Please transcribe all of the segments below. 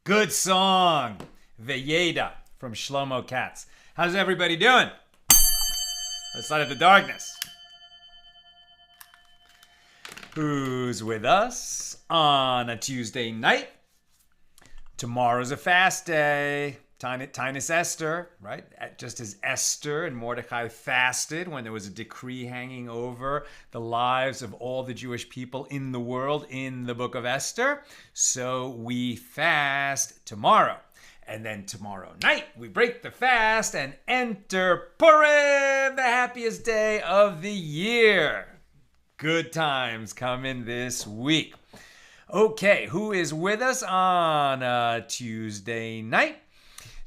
Good song, Veyeda from Shlomo Katz. How's everybody doing? Let's light up the darkness. Who's with us on a Tuesday night? Tomorrow's a fast day. Tinus Esther, right? Just as Esther and Mordecai fasted when there was a decree hanging over the lives of all the Jewish people in the world in the book of Esther, so we fast tomorrow. And then tomorrow night, we break the fast and enter Purim, the happiest day of the year. Good times coming this week. Okay, who is with us on a Tuesday night?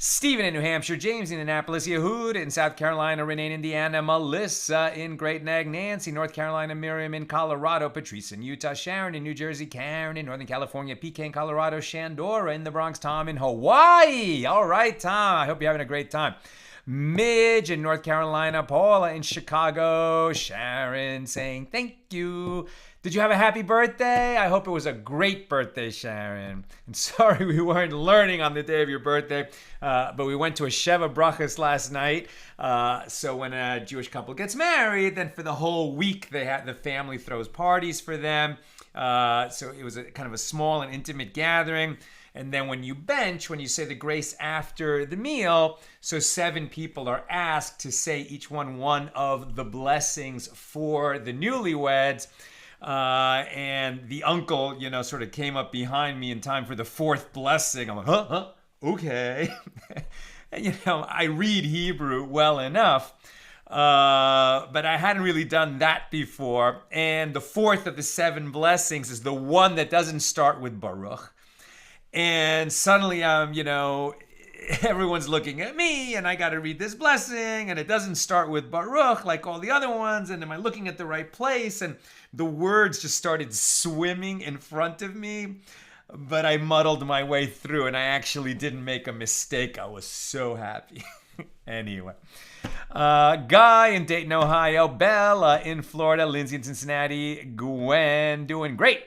Stephen in New Hampshire, James in Annapolis, Yehud in South Carolina, Renee in Indiana, Melissa in Great Neck, Nancy, North Carolina, Miriam in Colorado, Patrice in Utah, Sharon in New Jersey, Karen in Northern California, PK in Colorado, Shandora in the Bronx, Tom in Hawaii. All right, Tom, I hope you're having a great time. Midge in North Carolina, Paula in Chicago, Sharon saying thank you. Did you have a happy birthday? I hope it was a great birthday, Sharon. And sorry we weren't learning on the day of your birthday, but we went to a Sheva Brachas last night. So when a Jewish couple gets married, then for the whole week the family throws parties for them. So it was a kind of a small and intimate gathering. And then when you say the grace after the meal, so 7 people are asked to say each one of the blessings for the newlyweds. And the uncle, sort of came up behind me in time for the 4th blessing. I'm like, okay. I read Hebrew well enough, but I hadn't really done that before. And the 4th of the 7 blessings is the one that doesn't start with Baruch. And suddenly everyone's looking at me and I got to read this blessing and it doesn't start with Baruch like all the other ones. And am I looking at the right place? And the words just started swimming in front of me, but I muddled my way through and I actually didn't make a mistake. I was so happy. Anyway, Guy in Dayton, Ohio, Bella in Florida, Lindsay in Cincinnati, Gwen doing great.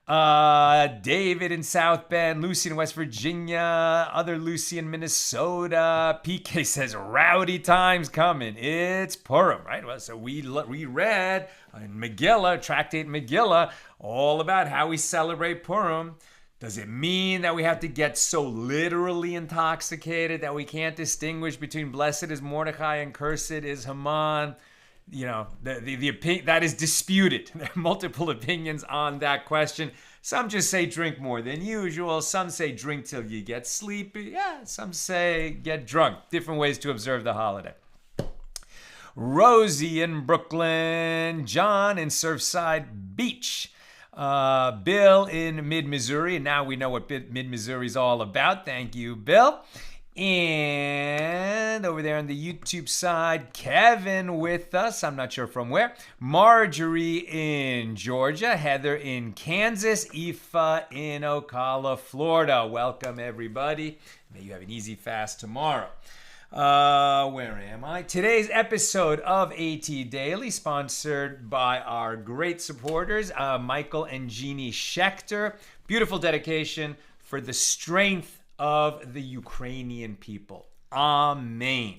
David in South Bend, Lucy in West Virginia, other Lucy in Minnesota. PK says rowdy times coming. It's Purim, right? Well, so we read in Megillah, Tractate Megillah, all about how we celebrate Purim. Does it mean that we have to get so literally intoxicated that we can't distinguish between blessed is Mordecai and cursed is Haman? The opinion that is disputed. There are multiple opinions on that question. Some just say drink more than usual. Some say drink till you get sleepy. Yeah, some say get drunk. Different ways to observe the holiday. Rosie in Brooklyn, John in Surfside Beach, Bill in Mid-Missouri. And now we know what Mid-Missouri is all about. Thank you, Bill. And over there on the YouTube side, Kevin with us. I'm not sure from where. Marjorie in Georgia. Heather in Kansas. Aoife in Ocala, Florida. Welcome, everybody. May you have an easy fast tomorrow. Where am I? Today's episode of AT Daily, sponsored by our great supporters, Michael and Jeannie Schechter. Beautiful dedication for the strength of the Ukrainian people. Amen.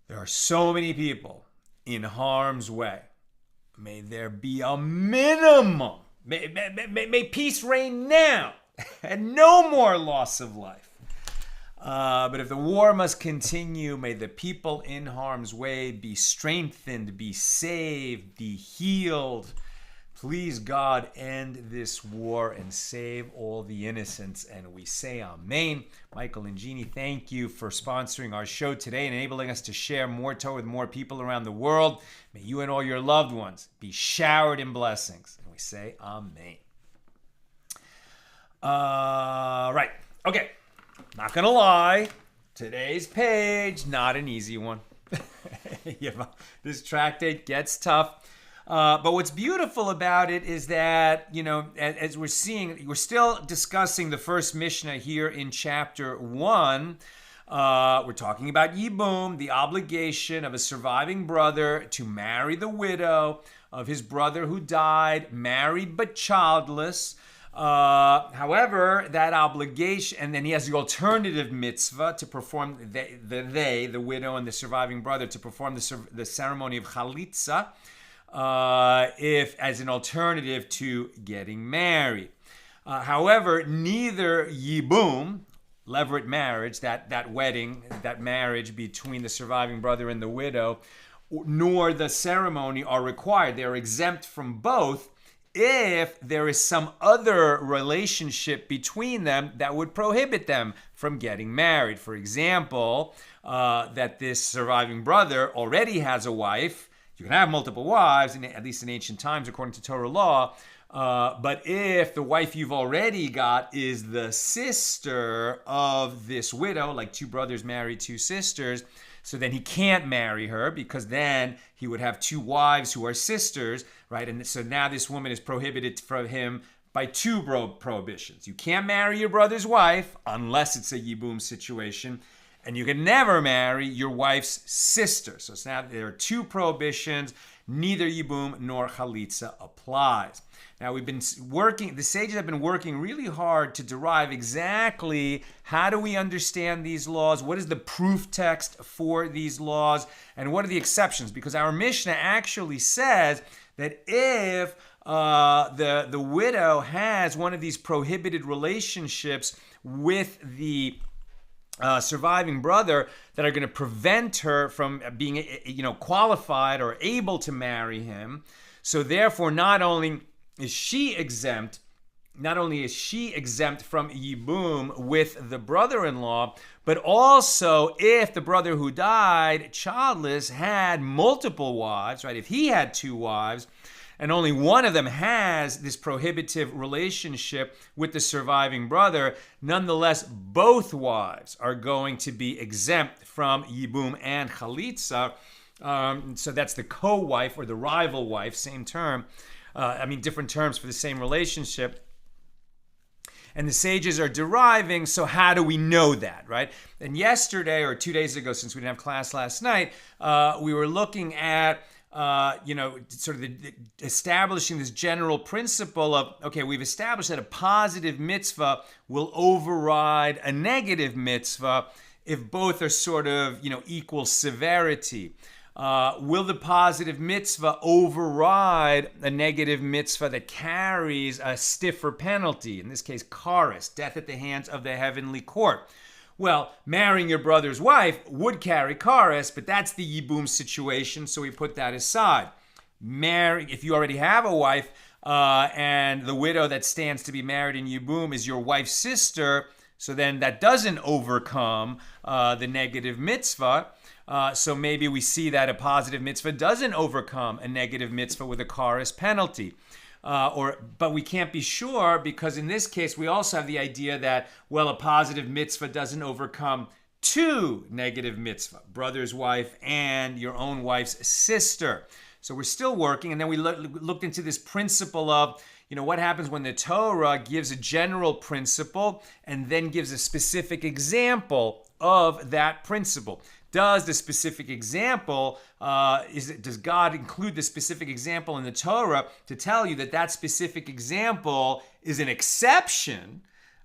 There are so many people in harm's way. May there be a minimum. May peace reign now and no more loss of life. But if the war must continue, may the people in harm's way be strengthened, be saved, be healed. Please, God, end this war and save all the innocents. And we say amen. Michael and Jeannie, thank you for sponsoring our show today and enabling us to share more Torah with more people around the world. May you and all your loved ones be showered in blessings. And we say amen. Right. Okay. Not going to lie. Today's page, not an easy one. This tractate gets tough. But what's beautiful about it is that, as we're seeing, we're still discussing the first Mishnah here in chapter 1. We're talking about yibum, the obligation of a surviving brother to marry the widow of his brother who died, married but childless. However, that obligation, and then he has the alternative mitzvah to perform, the widow and the surviving brother, to perform the ceremony of chalitza, if as an alternative to getting married. However, neither yibum, levirate marriage, that wedding, that marriage between the surviving brother and the widow, nor the ceremony are required. They are exempt from both if there is some other relationship between them that would prohibit them from getting married. For example, that this surviving brother already has a wife. You can have multiple wives, at least in ancient times, according to Torah law. But if the wife you've already got is the sister of this widow, like two brothers marry two sisters, so then he can't marry her because then he would have two wives who are sisters, right? And so now this woman is prohibited from him by two prohibitions. You can't marry your brother's wife unless it's a yibum situation, and you can never marry your wife's sister. So now there are two prohibitions. Neither yibum nor chalitza applies. Now we've been working, the sages have been working really hard to derive exactly how do we understand these laws, what is the proof text for these laws, and what are the exceptions? Because our Mishnah actually says that if the widow has one of these prohibited relationships with the surviving brother that are going to prevent her from being, qualified or able to marry him, so therefore not only is she exempt from yibum with the brother-in-law, but also if the brother who died childless had multiple wives, right? If he had two wives and only one of them has this prohibitive relationship with the surviving brother, nonetheless, both wives are going to be exempt from yibum and chalitza. So that's the co-wife or the rival wife, same term. Different terms for the same relationship. And the sages are deriving, so how do we know that, right? And yesterday, or 2 days ago, since we didn't have class last night, we were looking at, establishing this general principle of, okay, we've established that a positive mitzvah will override a negative mitzvah if both are equal severity. Will the positive mitzvah override a negative mitzvah that carries a stiffer penalty? In this case, charis, death at the hands of the heavenly court. Well, marrying your brother's wife would carry charis, but that's the yibum situation, so we put that aside. If you already have a wife, and the widow that stands to be married in yibum is your wife's sister, so then that doesn't overcome the negative mitzvah. So maybe we see that a positive mitzvah doesn't overcome a negative mitzvah with a charis penalty. But we can't be sure because in this case we also have the idea that, a positive mitzvah doesn't overcome two negative mitzvah, brother's wife and your own wife's sister. So we're still working, and then we looked into this principle of, what happens when the Torah gives a general principle and then gives a specific example of that principle. Does the specific example, does God include the specific example in the Torah to tell you that specific example is an exception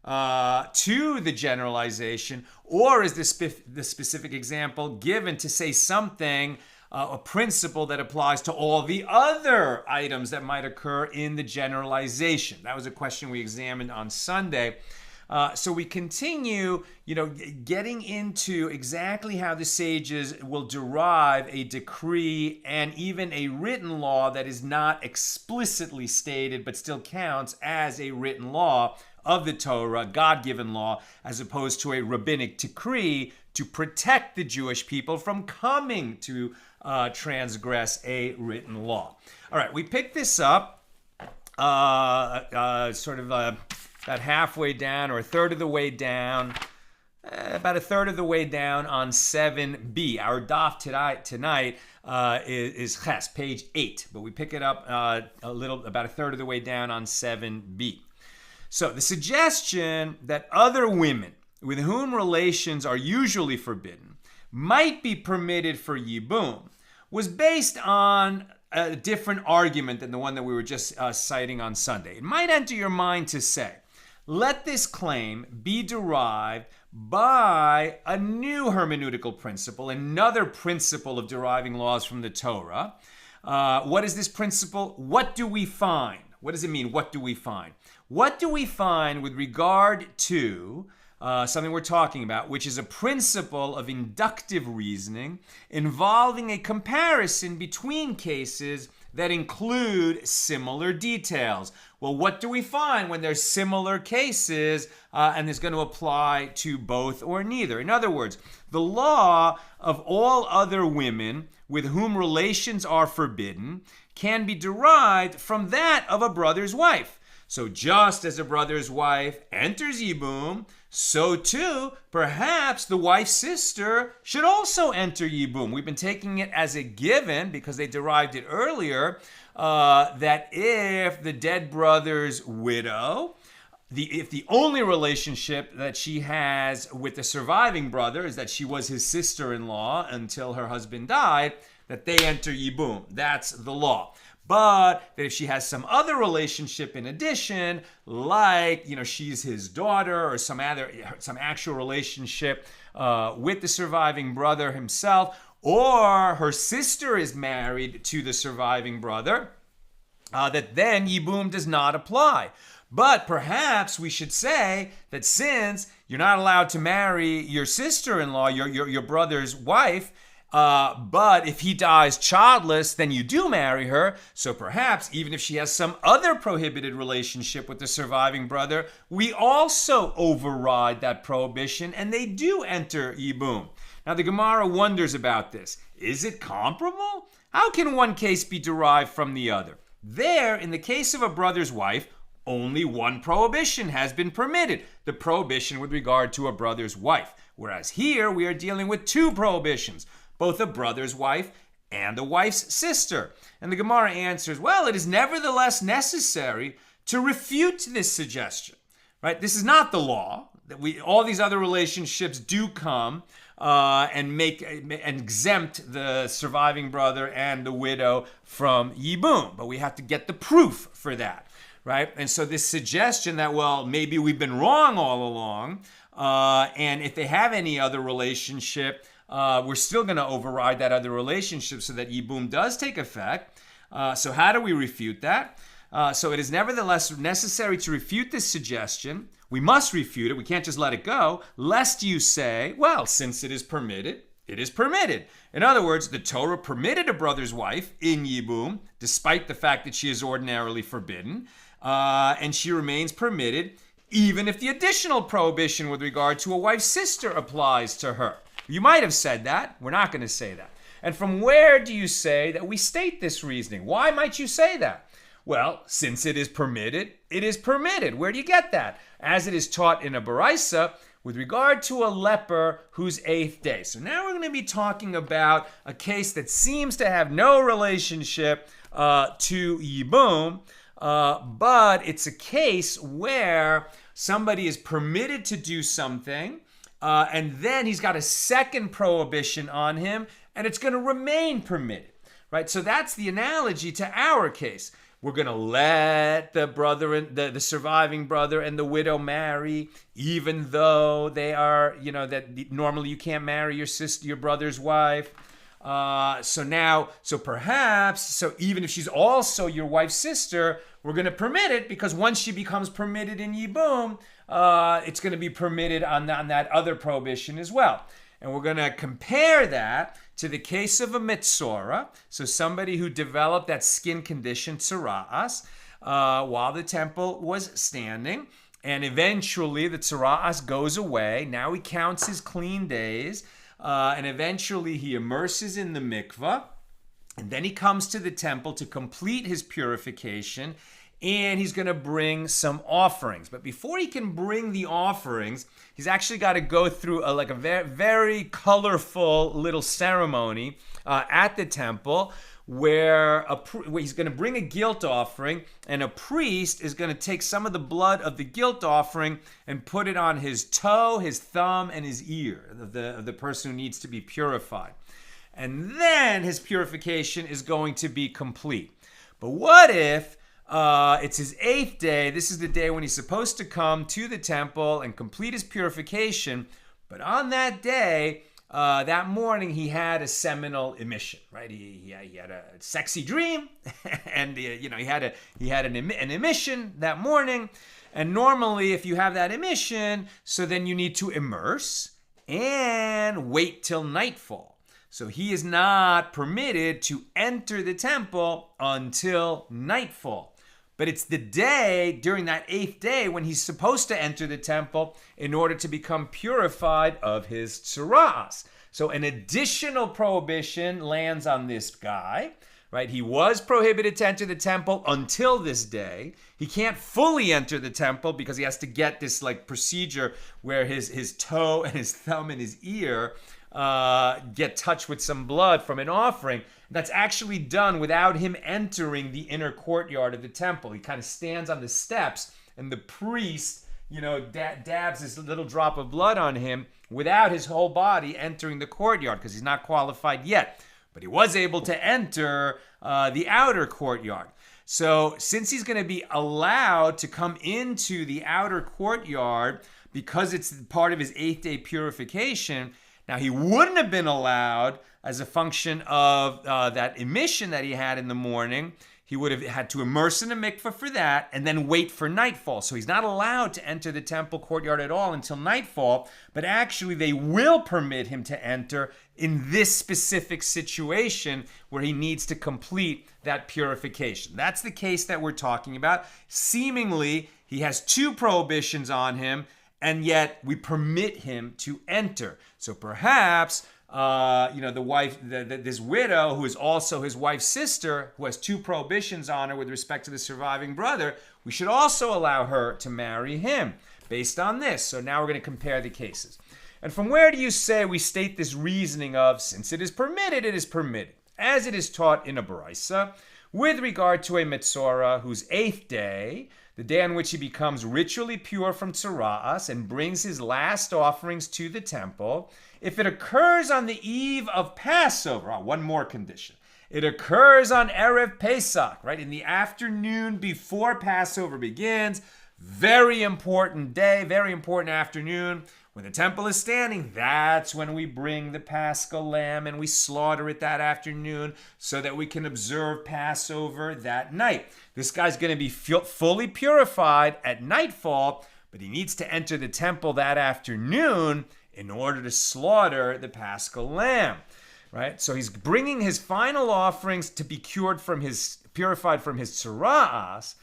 to the generalization, or is the specific example given to say something, a principle that applies to all the other items that might occur in the generalization? That was a question we examined on Sunday. So we continue, getting into exactly how the sages will derive a decree and even a written law that is not explicitly stated but still counts as a written law of the Torah, God-given law, as opposed to a rabbinic decree to protect the Jewish people from coming to transgress a written law. All right, we picked this up about halfway down or a third of the way down about a third of the way down on 7b. Our daf tonight is Ches, page 8, but we pick it up about a third of the way down on 7b. So the suggestion that other women with whom relations are usually forbidden might be permitted for yibum was based on a different argument than the one that we were just citing on Sunday. It might enter your mind to say, let this claim be derived by a new hermeneutical principle, another principle of deriving laws from the Torah. What is this principle? What do we find? What does it mean? What do we find? What do we find with regard to something we're talking about, which is a principle of inductive reasoning involving a comparison between cases that include similar details? Well, what do we find when there's similar cases and it's going to apply to both or neither? In other words, the law of all other women with whom relations are forbidden can be derived from that of a brother's wife. So just as a brother's wife enters yibum, so too, perhaps the wife's sister should also enter yibum. We've been taking it as a given, because they derived it earlier, that if the dead brother's widow, if the only relationship that she has with the surviving brother is that she was his sister-in-law until her husband died, that they enter yibum. That's the law. But that if she has some other relationship in addition, like, she's his daughter or some actual relationship with the surviving brother himself, or her sister is married to the surviving brother, that then yibum does not apply. But perhaps we should say that since you're not allowed to marry your sister-in-law, your brother's wife, but if he dies childless, then you do marry her. So perhaps even if she has some other prohibited relationship with the surviving brother, we also override that prohibition and they do enter yibum. Now the Gemara wonders about this. Is it comparable? How can one case be derived from the other? There, in the case of a brother's wife, only one prohibition has been permitted, the prohibition with regard to a brother's wife. Whereas here we are dealing with two prohibitions, both a brother's wife and a wife's sister. And the Gemara answers, well, it is nevertheless necessary to refute this suggestion, right? This is not the law. All these other relationships do come and exempt the surviving brother and the widow from yibum, but we have to get the proof for that, right? And so this suggestion that, well, maybe we've been wrong all along, and if they have any other relationship, we're still going to override that other relationship so that yibum does take effect. So how do we refute that? So it is nevertheless necessary to refute this suggestion. We must refute it. We can't just let it go, lest you say, well, since it is permitted, it is permitted. In other words, the Torah permitted a brother's wife in yibum, despite the fact that she is ordinarily forbidden, and she remains permitted even if the additional prohibition with regard to a wife's sister applies to her. You might have said that. We're not going to say that. And from where do you say that we state this reasoning? Why might you say that? Well, since it is permitted, it is permitted. Where do you get that? As it is taught in a baraisa with regard to a leper whose 8th day. So now we're going to be talking about a case that seems to have no relationship to yibum, but it's a case where somebody is permitted to do something, and then he's got a second prohibition on him, and it's going to remain permitted, right? So that's the analogy to our case. We're going to let the brother and the surviving brother and the widow marry, even though they are, that normally you can't marry your brother's wife. So perhaps even if she's also your wife's sister, we're going to permit it, because once she becomes permitted in yibum, it's going to be permitted on that other prohibition as well. And we're going to compare that to the case of a mitzora, so somebody who developed that skin condition, tzara'as, while the temple was standing, and eventually the tzara'as goes away. Now he counts his clean days, and eventually he immerses in the mikvah, and then he comes to the temple to complete his purification. and he's going to bring some offerings. But before he can bring the offerings, he's actually got to go through a very, very colorful little ceremony at the temple where he's going to bring a guilt offering, and a priest is going to take some of the blood of the guilt offering and put it on his toe, his thumb, and his ear of the person who needs to be purified. And then his purification is going to be complete. But what if it's his 8th day? This is the day when he's supposed to come to the temple and complete his purification. But on that day, that morning, he had a seminal emission, right? He had a sexy dream, and he had an emission that morning. And normally, if you have that emission, so then you need to immerse and wait till nightfall. So he is not permitted to enter the temple until nightfall. But it's the day during that 8th day when he's supposed to enter the temple in order to become purified of his tsuras. So an additional prohibition lands on this guy, right? He was prohibited to enter the temple until this day. He can't fully enter the temple because he has to get this procedure where his toe and his thumb and his ear get touched with some blood from an offering. That's actually done without him entering the inner courtyard of the temple. He kind of stands on the steps, and the priest, dabs this little drop of blood on him without his whole body entering the courtyard because he's not qualified yet. But he was able to enter the outer courtyard. So since he's going to be allowed to come into the outer courtyard because it's part of his 8th day purification, now he wouldn't have been allowed as a function of that emission that he had in the morning. He would have had to immerse in a mikveh for that and then wait for nightfall. So he's not allowed to enter the temple courtyard at all until nightfall, but actually they will permit him to enter in this specific situation where he needs to complete that purification. That's the case that we're talking about. Seemingly, he has 2 prohibitions on him, and yet we permit him to enter. So perhaps the wife, this widow, who is also his wife's sister, who has 2 prohibitions on her with respect to the surviving brother, we should also allow her to marry him based on this. So now we're going to compare the cases. And from where do you say we state this reasoning of, since it is permitted, it is permitted, as it is taught in a Baraisa, with regard to a Metzora whose 8th day, the day on which he becomes ritually pure from Tzara'as and brings his last offerings to the temple, if it occurs on the eve of Passover, one more condition, it occurs on Erev Pesach, right, in the afternoon before Passover begins, very important day, very important afternoon. When the temple is standing, that's when we bring the Paschal lamb and we slaughter it that afternoon so that we can observe Passover that night. This guy's going to be fully purified at nightfall, but he needs to enter the temple that afternoon in order to slaughter the Paschal lamb, right? So he's bringing his final offerings to be purified from his tzara'as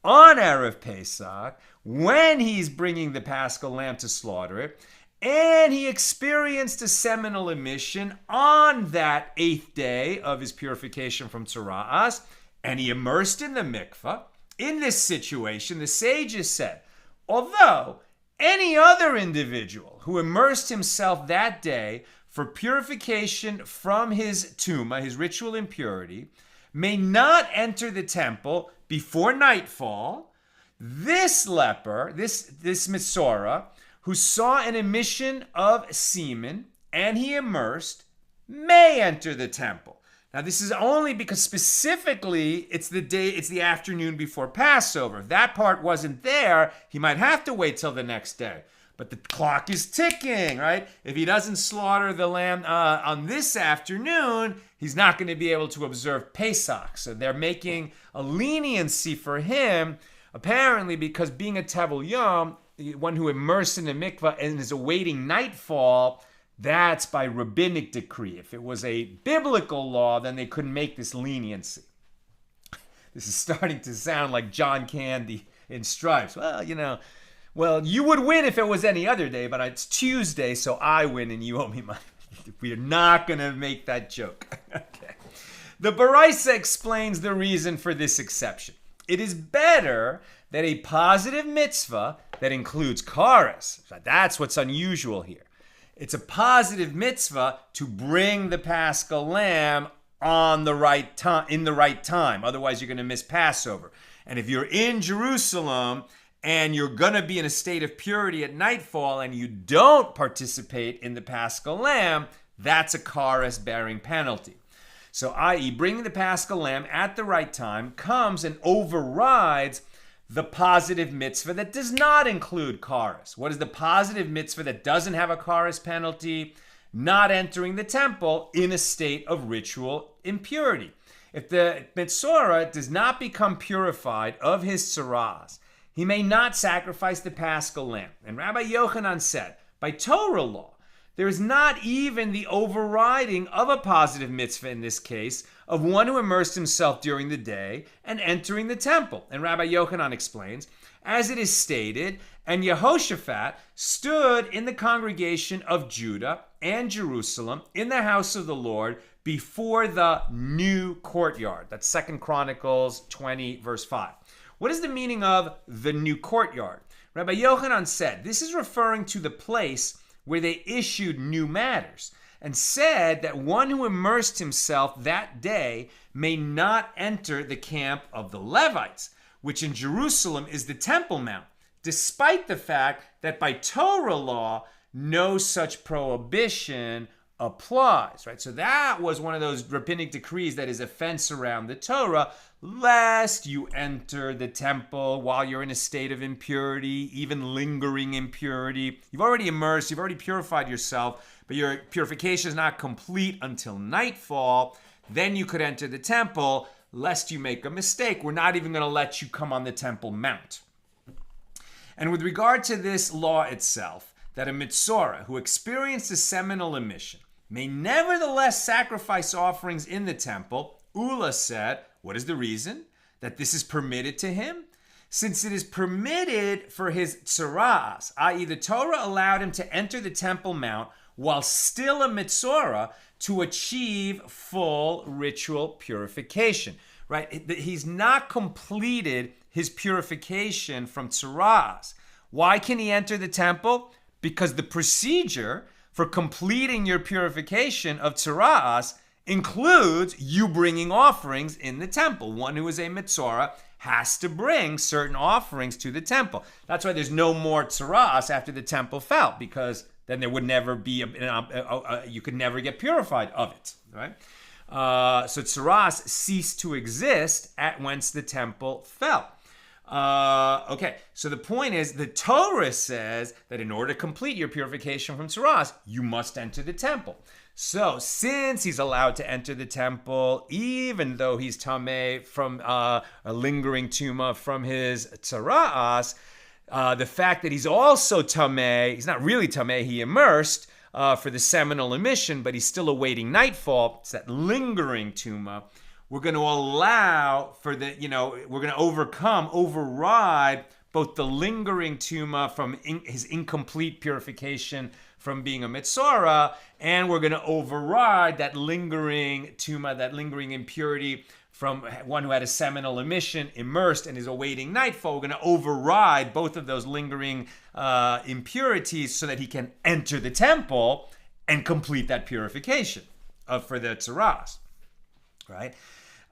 on Erev Pesach, when he's bringing the Paschal lamb to slaughter it, and he experienced a seminal emission on that 8th day of his purification from tzara'as, and he immersed in the mikveh. In this situation, the sages said, although any other individual who immersed himself that day for purification from his tumah, his ritual impurity, may not enter the temple before nightfall, this leper, this Metzora, who saw an emission of semen and he immersed, may enter the temple. Now, this is only because specifically it's the afternoon before Passover. If that part wasn't there, he might have to wait till the next day. But the clock is ticking, right? If he doesn't slaughter the lamb on this afternoon, he's not going to be able to observe Pesach. So they're making a leniency for him, apparently because being a Tevel Yom, one who immersed in the mikveh and is awaiting nightfall, that's by rabbinic decree. If it was a biblical law, then they couldn't make this leniency. This is starting to sound like John Candy in Stripes. Well, you would win if it was any other day, but it's Tuesday, so I win and you owe me money. We are not going to make that joke. Okay. The Baraisa explains the reason for this exception. it is better that a positive mitzvah that includes kares, that's what's unusual here. It's a positive mitzvah to bring the Paschal lamb on the right time, in the right time. Otherwise, you're going to miss Passover. And if you're in Jerusalem and you're going to be in a state of purity at nightfall and you don't participate in the Paschal lamb, that's a kares bearing penalty. So, i.e., bringing the Paschal lamb at the right time comes and overrides the positive mitzvah that does not include kares. What is the positive mitzvah that doesn't have a kares penalty? Not entering the temple in a state of ritual impurity. If the Metzora does not become purified of his tzaras, he may not sacrifice the Paschal lamb. And Rabbi Yochanan said, by Torah law, there is not even the overriding of a positive mitzvah in this case of one who immersed himself during the day and entering the temple. And Rabbi Yochanan explains, as it is stated, and Yehoshaphat stood in the congregation of Judah and Jerusalem in the house of the Lord before the new courtyard. That's 2 Chronicles 20, verse 5. What is the meaning of the new courtyard? Rabbi Yochanan said, this is referring to the place where they issued new matters, and said that one who immersed himself that day may not enter the camp of the Levites, which in Jerusalem is the Temple Mount, despite the fact that by Torah law, no such prohibition applies, right? So that was one of those rabbinic decrees that is a fence around the Torah, lest you enter the temple while you're in a state of impurity, even lingering impurity. You've already immersed, you've already purified yourself, but your purification is not complete until nightfall. Then you could enter the temple, lest you make a mistake. We're not even going to let you come on the Temple Mount. And with regard to this law itself, that a Metzora who experienced a seminal emission may nevertheless sacrifice offerings in the temple, Ula said, what is the reason that this is permitted to him? Since it is permitted for his tzaras, i.e. the Torah allowed him to enter the Temple Mount while still a Metzora to achieve full ritual purification, right? He's not completed his purification from tzaras. Why can he enter the temple? Because the procedure for completing your purification of tzaras includes you bringing offerings in the temple. One who is a Metzora has to bring certain offerings to the temple. That's why there's no more tzaras after the temple fell, because then there would never be, you could never get purified of it, right? So tzaras ceased to exist at whence the temple fell. Okay, so the point is, the Torah says that in order to complete your purification from tzaras, you must enter the temple. So since he's allowed to enter the temple, even though he's tameh from a lingering tumah from his tzaras, the fact that he's also tameh, he's not really tameh, he immersed for the seminal emission, but he's still awaiting nightfall. It's that lingering tumah. We're going to allow for the, we're going to override both the lingering tumah from his incomplete purification from being a Metzora, and we're going to override that lingering tumah, that lingering impurity from one who had a seminal emission, immersed, and is awaiting nightfall. We're going to override both of those lingering impurities so that he can enter the temple and complete that purification for the tzaras, right?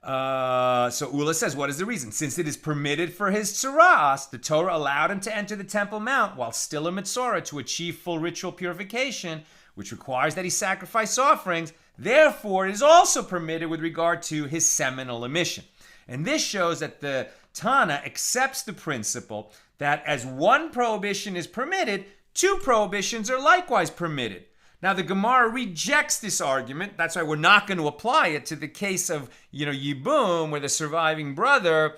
So Ula says, what is the reason? Since it is permitted for his tzaras, the Torah allowed him to enter the Temple Mount while still a Metzora to achieve full ritual purification, which requires that he sacrifice offerings. Therefore, it is also permitted with regard to his seminal emission. And this shows that the Tana accepts the principle that as one prohibition is permitted, two prohibitions are likewise permitted. Now, the Gemara rejects this argument. That's why we're not going to apply it to the case of, yibum, where the surviving brother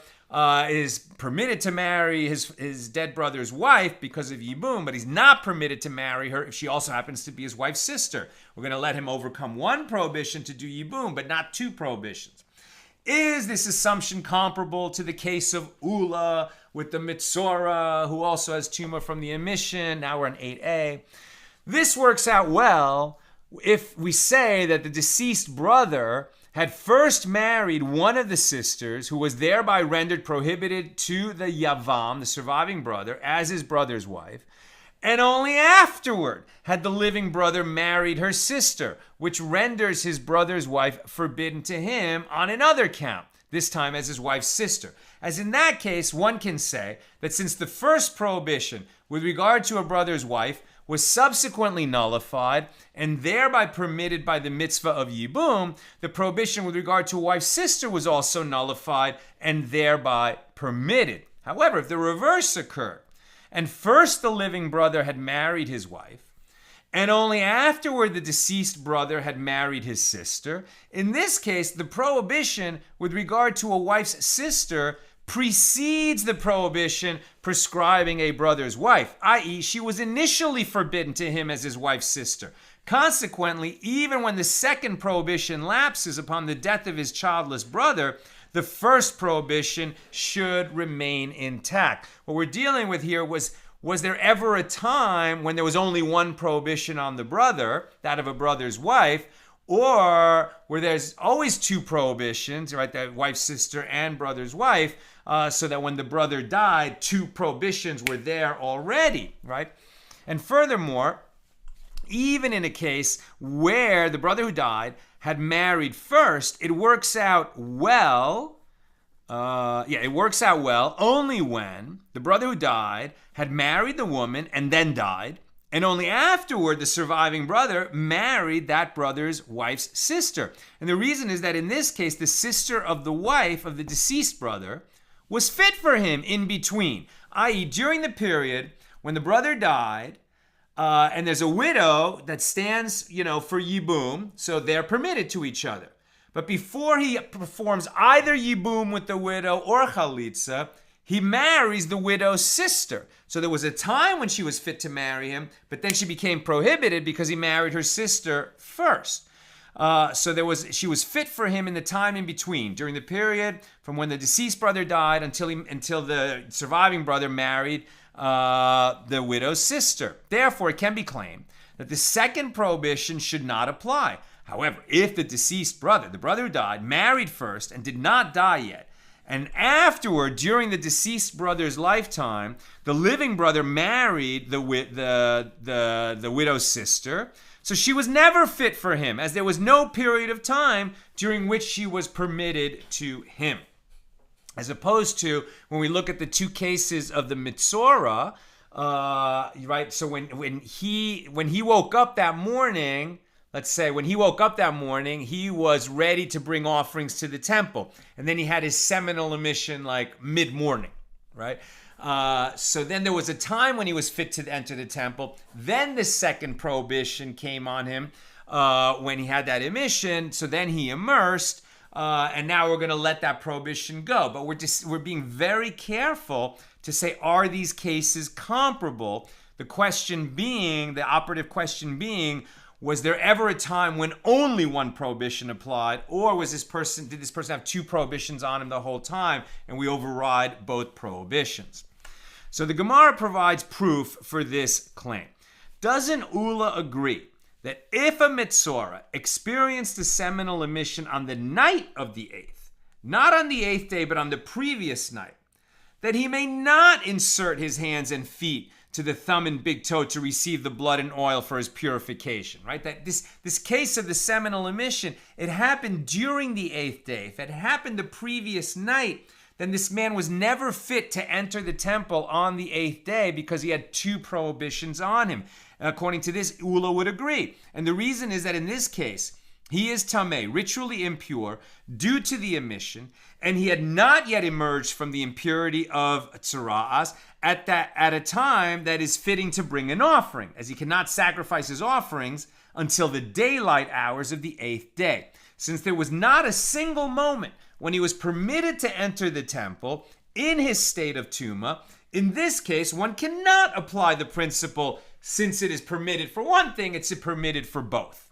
is permitted to marry his dead brother's wife because of yibum, but he's not permitted to marry her if she also happens to be his wife's sister. We're going to let him overcome one prohibition to do yibum, but not two prohibitions. Is this assumption comparable to the case of Ula with the Metzora, who also has tumah from the emission? Now we're in 8a. This works out well if we say that the deceased brother had first married one of the sisters, who was thereby rendered prohibited to the Yavam, the surviving brother, as his brother's wife, and only afterward had the living brother married her sister, which renders his brother's wife forbidden to him on another count, this time as his wife's sister. As in that case, one can say that since the first prohibition with regard to a brother's wife was subsequently nullified and thereby permitted by the mitzvah of yibum, the prohibition with regard to a wife's sister was also nullified and thereby permitted. However, if the reverse occurred, and first the living brother had married his wife, and only afterward the deceased brother had married his sister, in this case, the prohibition with regard to a wife's sister precedes the prohibition prescribing a brother's wife, i.e., she was initially forbidden to him as his wife's sister. Consequently, even when the second prohibition lapses upon the death of his childless brother, the first prohibition should remain intact. What we're dealing with here was there ever a time when there was only one prohibition on the brother, that of a brother's wife, or where there's always two prohibitions, right, that wife's sister and brother's wife, so that when the brother died, two prohibitions were there already, right? And furthermore, even in a case where the brother who died had married first, it works out well. It works out well only when the brother who died had married the woman and then died, and only afterward the surviving brother married that brother's wife's sister. And the reason is that in this case, the sister of the wife of the deceased brother was fit for him in between, i.e., during the period when the brother died, and there's a widow that stands, for yibum, so they're permitted to each other. But before he performs either yibum with the widow or chalitza, he marries the widow's sister. So there was a time when she was fit to marry him, but then she became prohibited because he married her sister first. She was fit for him in the time in between, during the period from when the deceased brother died until the surviving brother married the widow's sister. Therefore, it can be claimed that the second prohibition should not apply. However, if the deceased brother, the brother who died, married first and did not die yet, and afterward, during the deceased brother's lifetime, the living brother married the widow's sister, so she was never fit for him, as there was no period of time during which she was permitted to him. As opposed to when we look at the two cases of the Mitzorah, right? So when he woke up that morning, let's say when he woke up that morning, he was ready to bring offerings to the temple, and then he had his seminal emission like mid-morning, right? So then there was a time when he was fit to enter the temple. Then the second prohibition came on him when he had that emission. So then he immersed. And now we're going to let that prohibition go. But we're being very careful to say, are these cases comparable? The operative question being, was there ever a time when only one prohibition applied, or did this person have two prohibitions on him the whole time, and we override both prohibitions? So the Gemara provides proof for this claim. Doesn't Ula agree that if a Mitzorah experienced a seminal emission on the night of the 8th, not on the 8th day, but on the previous night, that he may not insert his hands and feet to the thumb and big toe to receive the blood and oil for his purification, right? That this case of the seminal emission, it happened during the 8th day. If it happened the previous night, then this man was never fit to enter the temple on the 8th day because he had two prohibitions on him. According to this, Ula would agree. And the reason is that in this case, he is tameh, ritually impure, due to the emission, and he had not yet emerged from the impurity of tzara'as at a time that is fitting to bring an offering, as he cannot sacrifice his offerings until the daylight hours of the 8th day. Since there was not a single moment when he was permitted to enter the temple in his state of tuma, in this case, one cannot apply the principle, since it is permitted for one thing, it's permitted for both.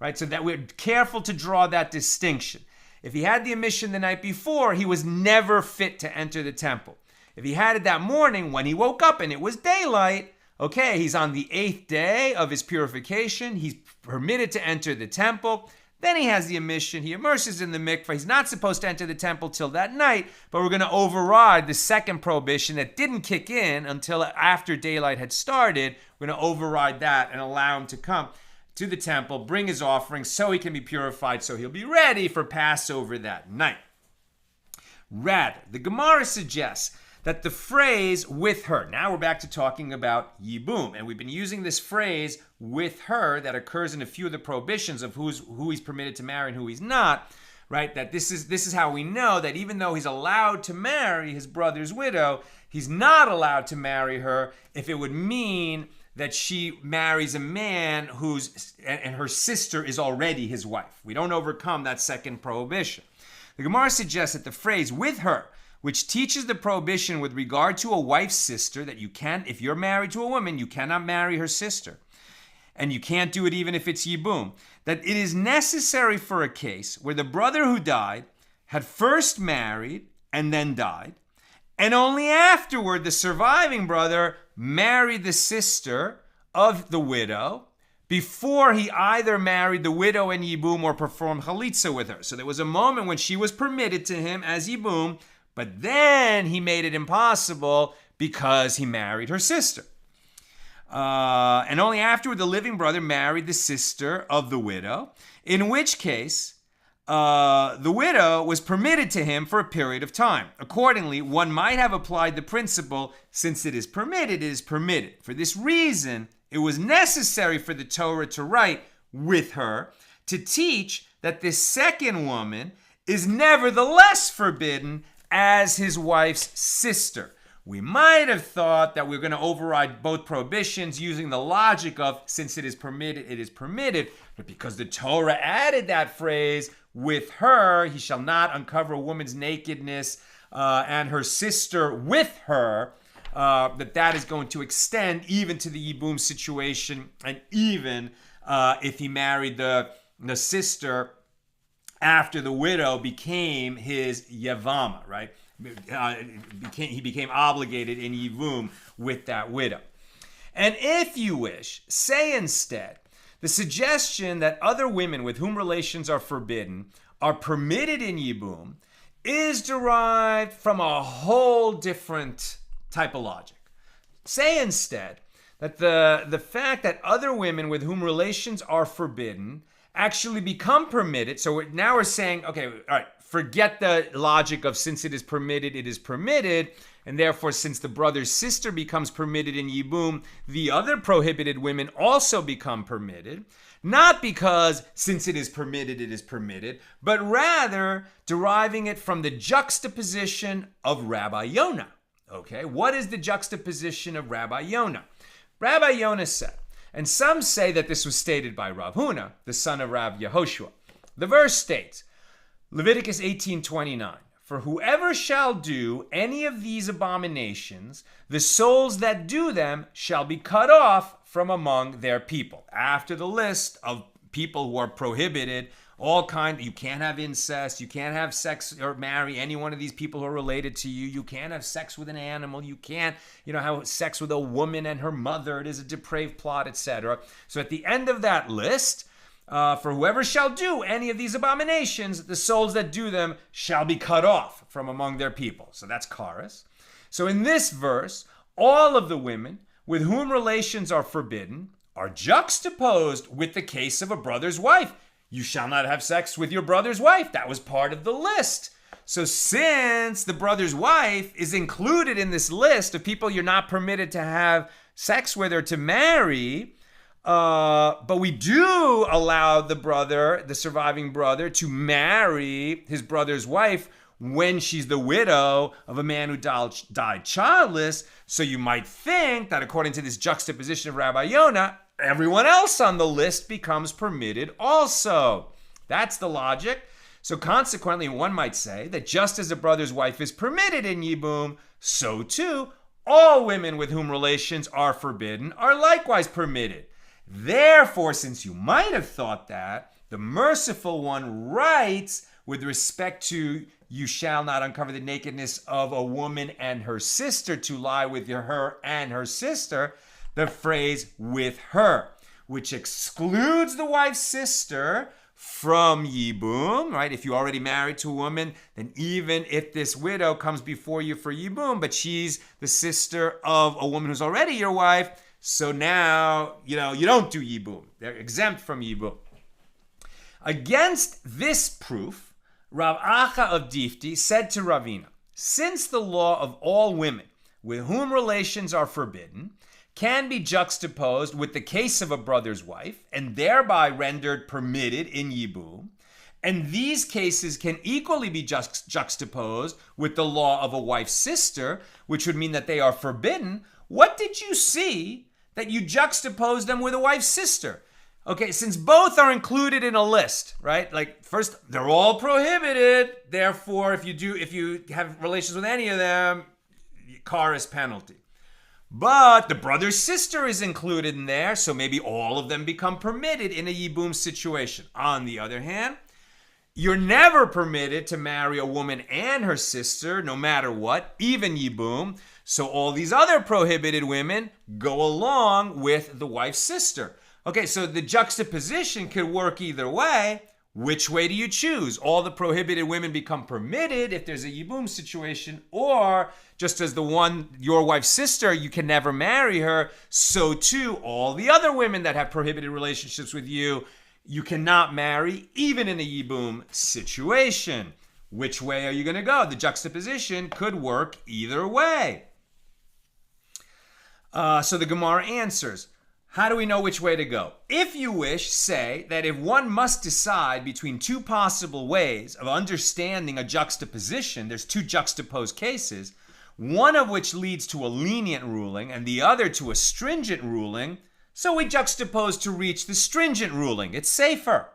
Right? So that we're careful to draw that distinction. If he had the emission the night before, he was never fit to enter the temple. If he had it that morning when he woke up and it was daylight, okay, he's on the 8th day of his purification, he's permitted to enter the temple. Then he has the omission. He immerses in the mikveh. He's not supposed to enter the temple till that night, but we're going to override the second prohibition that didn't kick in until after daylight had started. We're going to override that and allow him to come to the temple, bring his offering so he can be purified, so he'll be ready for Passover that night. Rather, the Gemara suggests that the phrase with her, now we're back to talking about yibum, and we've been using this phrase with her that occurs in a few of the prohibitions of who he's permitted to marry and who he's not, right? That this is how we know that even though he's allowed to marry his brother's widow, he's not allowed to marry her if it would mean that she marries a man and her sister is already his wife. We don't overcome that second prohibition. The Gemara suggests that the phrase with her, which teaches the prohibition with regard to a wife's sister, that if you're married to a woman, you cannot marry her sister. And you can't do it even if it's yibum. That it is necessary for a case where the brother who died had first married and then died, and only afterward the surviving brother married the sister of the widow before he either married the widow in yibum or performed chalitza with her. So there was a moment when she was permitted to him as yibum, but then he made it impossible because he married her sister. And only afterward the living brother married the sister of the widow, in which case the widow was permitted to him for a period of time. Accordingly, one might have applied the principle, since it is permitted, it is permitted. For this reason, it was necessary for the Torah to write with her to teach that this second woman is nevertheless forbidden as his wife's sister. We might have thought that we're going to override both prohibitions using the logic of since it is permitted, it is permitted. But because the Torah added that phrase, with her, he shall not uncover a woman's nakedness, and her sister with her, that is going to extend even to the yibum situation, and even if he married the sister after the widow became his Yevama, right? He became obligated in yibum with that widow. And if you wish, say instead, the suggestion that other women with whom relations are forbidden are permitted in yibum is derived from a whole different type of logic. Say instead that the fact that other women with whom relations are forbidden actually become permitted. So now we're saying, okay, all right, forget the logic of since it is permitted, it is permitted. And therefore, since the brother's sister becomes permitted in yibum, the other prohibited women also become permitted. Not because since it is permitted, but rather deriving it from the juxtaposition of Rabbi Yonah. Okay, what is the juxtaposition of Rabbi Yonah? Rabbi Yonah said, and some say that this was stated by Rav Huna, the son of Rav Yehoshua. The verse states, Leviticus 18:29, for whoever shall do any of these abominations, the souls that do them shall be cut off from among their people. After the list of people who are prohibited, you can't have incest, you can't have sex or marry any one of these people who are related to you, you can't have sex with an animal, you can't, have sex with a woman and her mother, it is a depraved plot, etc. So at the end of that list, for whoever shall do any of these abominations, the souls that do them shall be cut off from among their people. So that's Karas. So in this verse, all of the women with whom relations are forbidden are juxtaposed with the case of a brother's wife. You shall not have sex with your brother's wife. That was part of the list. So since the brother's wife is included in this list of people you're not permitted to have sex with or to marry, but we do allow the surviving brother, to marry his brother's wife when she's the widow of a man who died childless. So you might think that according to this juxtaposition of Rabbi Yonah, everyone else on the list becomes permitted also. That's the logic. So consequently, one might say that just as a brother's wife is permitted in yibum, so too all women with whom relations are forbidden are likewise permitted. Therefore, since you might have thought that, the merciful one writes with respect to you shall not uncover the nakedness of a woman and her sister to lie with her and her sister, the phrase with her, which excludes the wife's sister from yibum, right? If you're already married to a woman, then even if this widow comes before you for yibum, but she's the sister of a woman who's already your wife, so now, you don't do yibum. They're exempt from yibum. Against this proof, Rav Acha of Difti said to Ravina, since the law of all women with whom relations are forbidden can be juxtaposed with the case of a brother's wife and thereby rendered permitted in yibum, and these cases can equally be juxtaposed with the law of a wife's sister, which would mean that they are forbidden, what did you see that you juxtapose them with a wife's sister? Okay, since both are included in a list, right? Like, first, they're all prohibited. Therefore, if you have relations with any of them, kares penalty. But the brother's sister is included in there, so maybe all of them become permitted in a yibum situation. On the other hand, you're never permitted to marry a woman and her sister, no matter what, even yibum. So all these other prohibited women go along with the wife's sister. Okay, so the juxtaposition could work either way. Which way do you choose? All the prohibited women become permitted if there's a yibum situation, or just as your wife's sister, you can never marry her, so too all the other women that have prohibited relationships with you, you cannot marry even in a yibum situation. Which way are you going to go? The juxtaposition could work either way. So the Gemara answers, how do we know which way to go? If you wish, say that if one must decide between two possible ways of understanding a juxtaposition, there's two juxtaposed cases, one of which leads to a lenient ruling and the other to a stringent ruling, so we juxtapose to reach the stringent ruling. It's safer,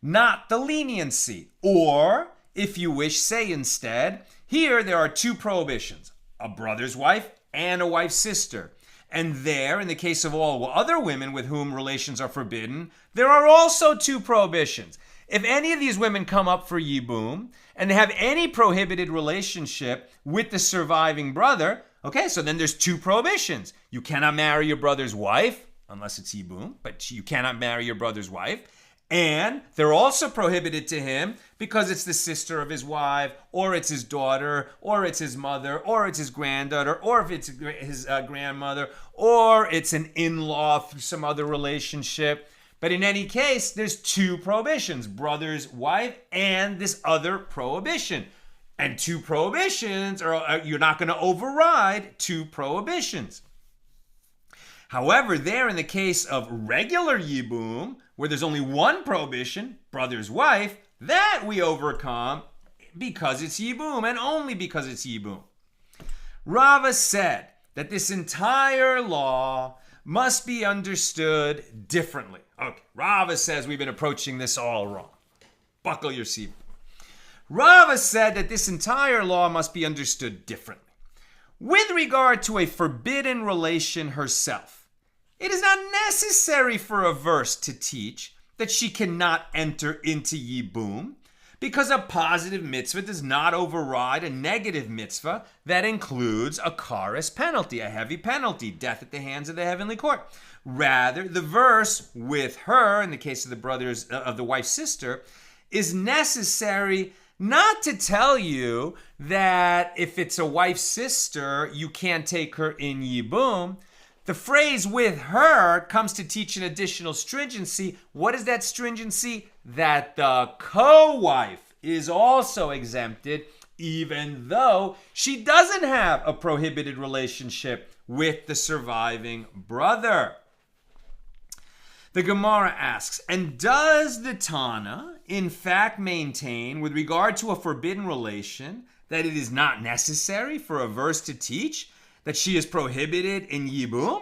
not the leniency. Or, if you wish, say instead, here there are two prohibitions, a brother's wife and a wife's sister. And there, in the case of all other women with whom relations are forbidden, there are also two prohibitions. If any of these women come up for yibum and they have any prohibited relationship with the surviving brother, okay, so then there's two prohibitions. You cannot marry your brother's wife, unless it's yibum, but you cannot marry your brother's wife. And they're also prohibited to him because it's the sister of his wife, or it's his daughter, or it's his mother, or it's his granddaughter, or if it's his grandmother, or it's an in-law through some other relationship. But in any case, there's two prohibitions, brother's wife and this other prohibition. And two prohibitions, you're not going to override two prohibitions. However, there in the case of regular yibum, where there's only one prohibition, brother's wife, that we overcome because it's yibum and only because it's yibum. Rava said that this entire law must be understood differently. Okay, Rava says we've been approaching this all wrong. Buckle your seat. Rava said that this entire law must be understood differently. With regard to a forbidden relation herself, it is not necessary for a verse to teach that she cannot enter into yibum, because a positive mitzvah does not override a negative mitzvah that includes a kares penalty, a heavy penalty, death at the hands of the heavenly court. Rather, the verse with her, in the case of the brothers of the wife's sister, is necessary not to tell you that if it's a wife's sister, you can't take her in yibum. The phrase with her comes to teach an additional stringency. What is that stringency? That the co-wife is also exempted, even though she doesn't have a prohibited relationship with the surviving brother. The Gemara asks, and does the Tana in fact maintain with regard to a forbidden relation that it is not necessary for a verse to teach that she is prohibited in yibum?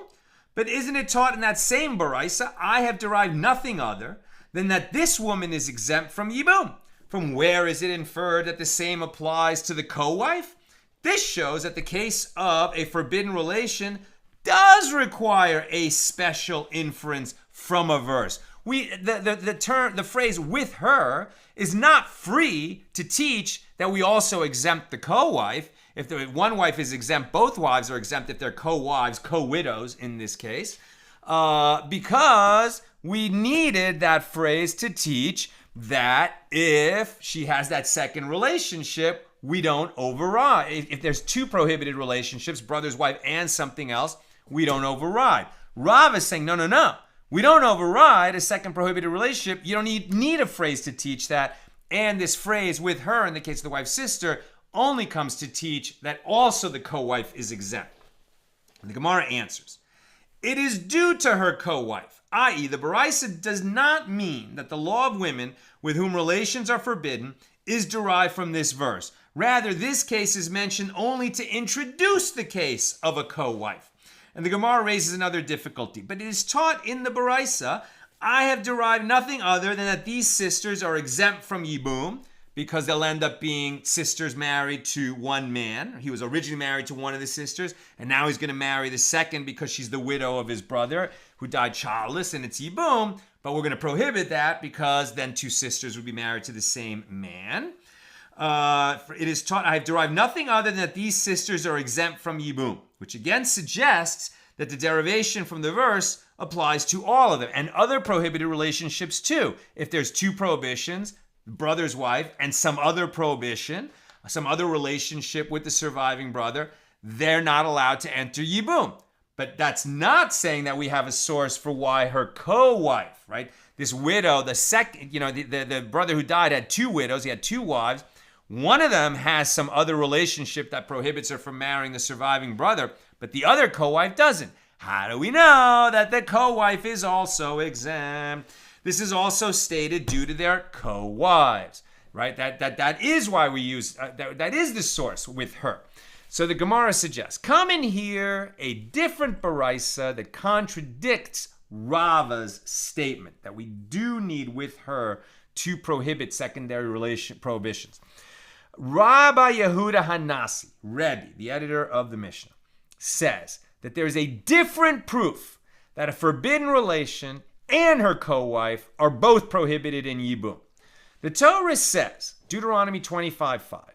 But isn't it taught in that same baraisa, I have derived nothing other than that this woman is exempt from yibum? From where is it inferred that the same applies to the co-wife? This shows that the case of a forbidden relation does require a special inference from a verse. The phrase with her is not free to teach that we also exempt the co-wife. If one wife is exempt, both wives are exempt if they're co-wives, co-widows in this case, because we needed that phrase to teach that if she has that second relationship, we don't override. If there's two prohibited relationships, brother's wife and something else, we don't override. Rav is saying, no. We don't override a second prohibited relationship. You don't need a phrase to teach that. And this phrase with her, in the case of the wife's sister, only comes to teach that also the co-wife is exempt. And the Gemara answers, it is due to her co-wife, i.e. the Baraisa does not mean that the law of women with whom relations are forbidden is derived from this verse. Rather, this case is mentioned only to introduce the case of a co-wife. And the Gemara raises another difficulty. But it is taught in the Baraisa, I have derived nothing other than that these sisters are exempt from yibum, because they'll end up being sisters married to one man. He was originally married to one of the sisters, and now he's going to marry the second because she's the widow of his brother who died childless, and it's yibum. But we're going to prohibit that because then two sisters would be married to the same man. It is taught, I have derived nothing other than that these sisters are exempt from yibum, which again suggests that the derivation from the verse applies to all of them and other prohibited relationships too. If there's two prohibitions, brother's wife, and some other prohibition, some other relationship with the surviving brother, they're not allowed to enter yibum. But that's not saying that we have a source for why her co-wife, right? This widow, the second, the brother who died had two widows, he had two wives. One of them has some other relationship that prohibits her from marrying the surviving brother, but the other co-wife doesn't. How do we know that the co-wife is also exempt? This is also stated due to their co-wives, right? That is why we use, that is the source with her. So the Gemara suggests, come in here a different Baraisa that contradicts Rava's statement that we do need with her to prohibit secondary prohibitions. Rabbi Yehuda Hanasi, Rebbe, the editor of the Mishna, says that there is a different proof that a forbidden relation and her co-wife are both prohibited in yibum. The Torah says, Deuteronomy 25:5,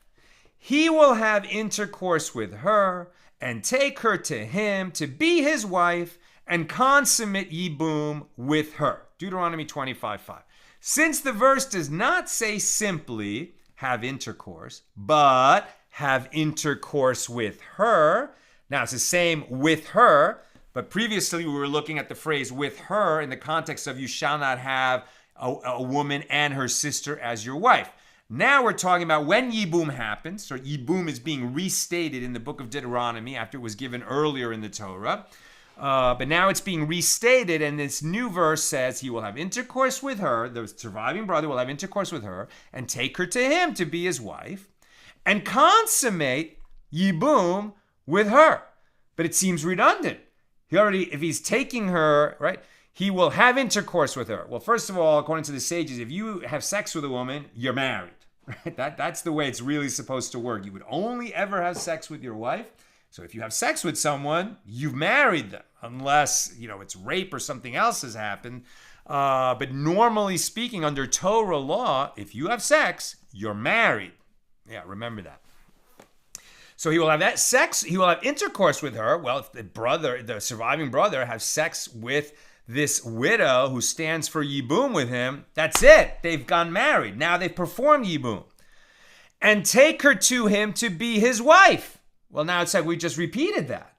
he will have intercourse with her and take her to him to be his wife and consummate yibum with her. Deuteronomy 25:5. Since the verse does not say simply have intercourse, but have intercourse with her. Now it's the same with her, but previously we were looking at the phrase with her in the context of you shall not have a woman and her sister as your wife. Now we're talking about when yibum happens, so yibum is being restated in the book of Deuteronomy after it was given earlier in the Torah. But now it's being restated, and this new verse says he will have intercourse with her, the surviving brother will have intercourse with her, and take her to him to be his wife, and consummate yibum with her. But it seems redundant. If he's taking her, right, he will have intercourse with her. Well, first of all, according to the sages, if you have sex with a woman, you're married. Right? That's the way it's really supposed to work. You would only ever have sex with your wife. So if you have sex with someone, you've married them, unless, it's rape or something else has happened. But normally speaking, under Torah law, if you have sex, you're married. Yeah, remember that. So he will have that sex, he will have intercourse with her. Well, if the surviving brother, has sex with this widow who stands for yibum with him, that's it. They've gone married. Now they've performed yibum. And take her to him to be his wife. Well, now it's like we just repeated that.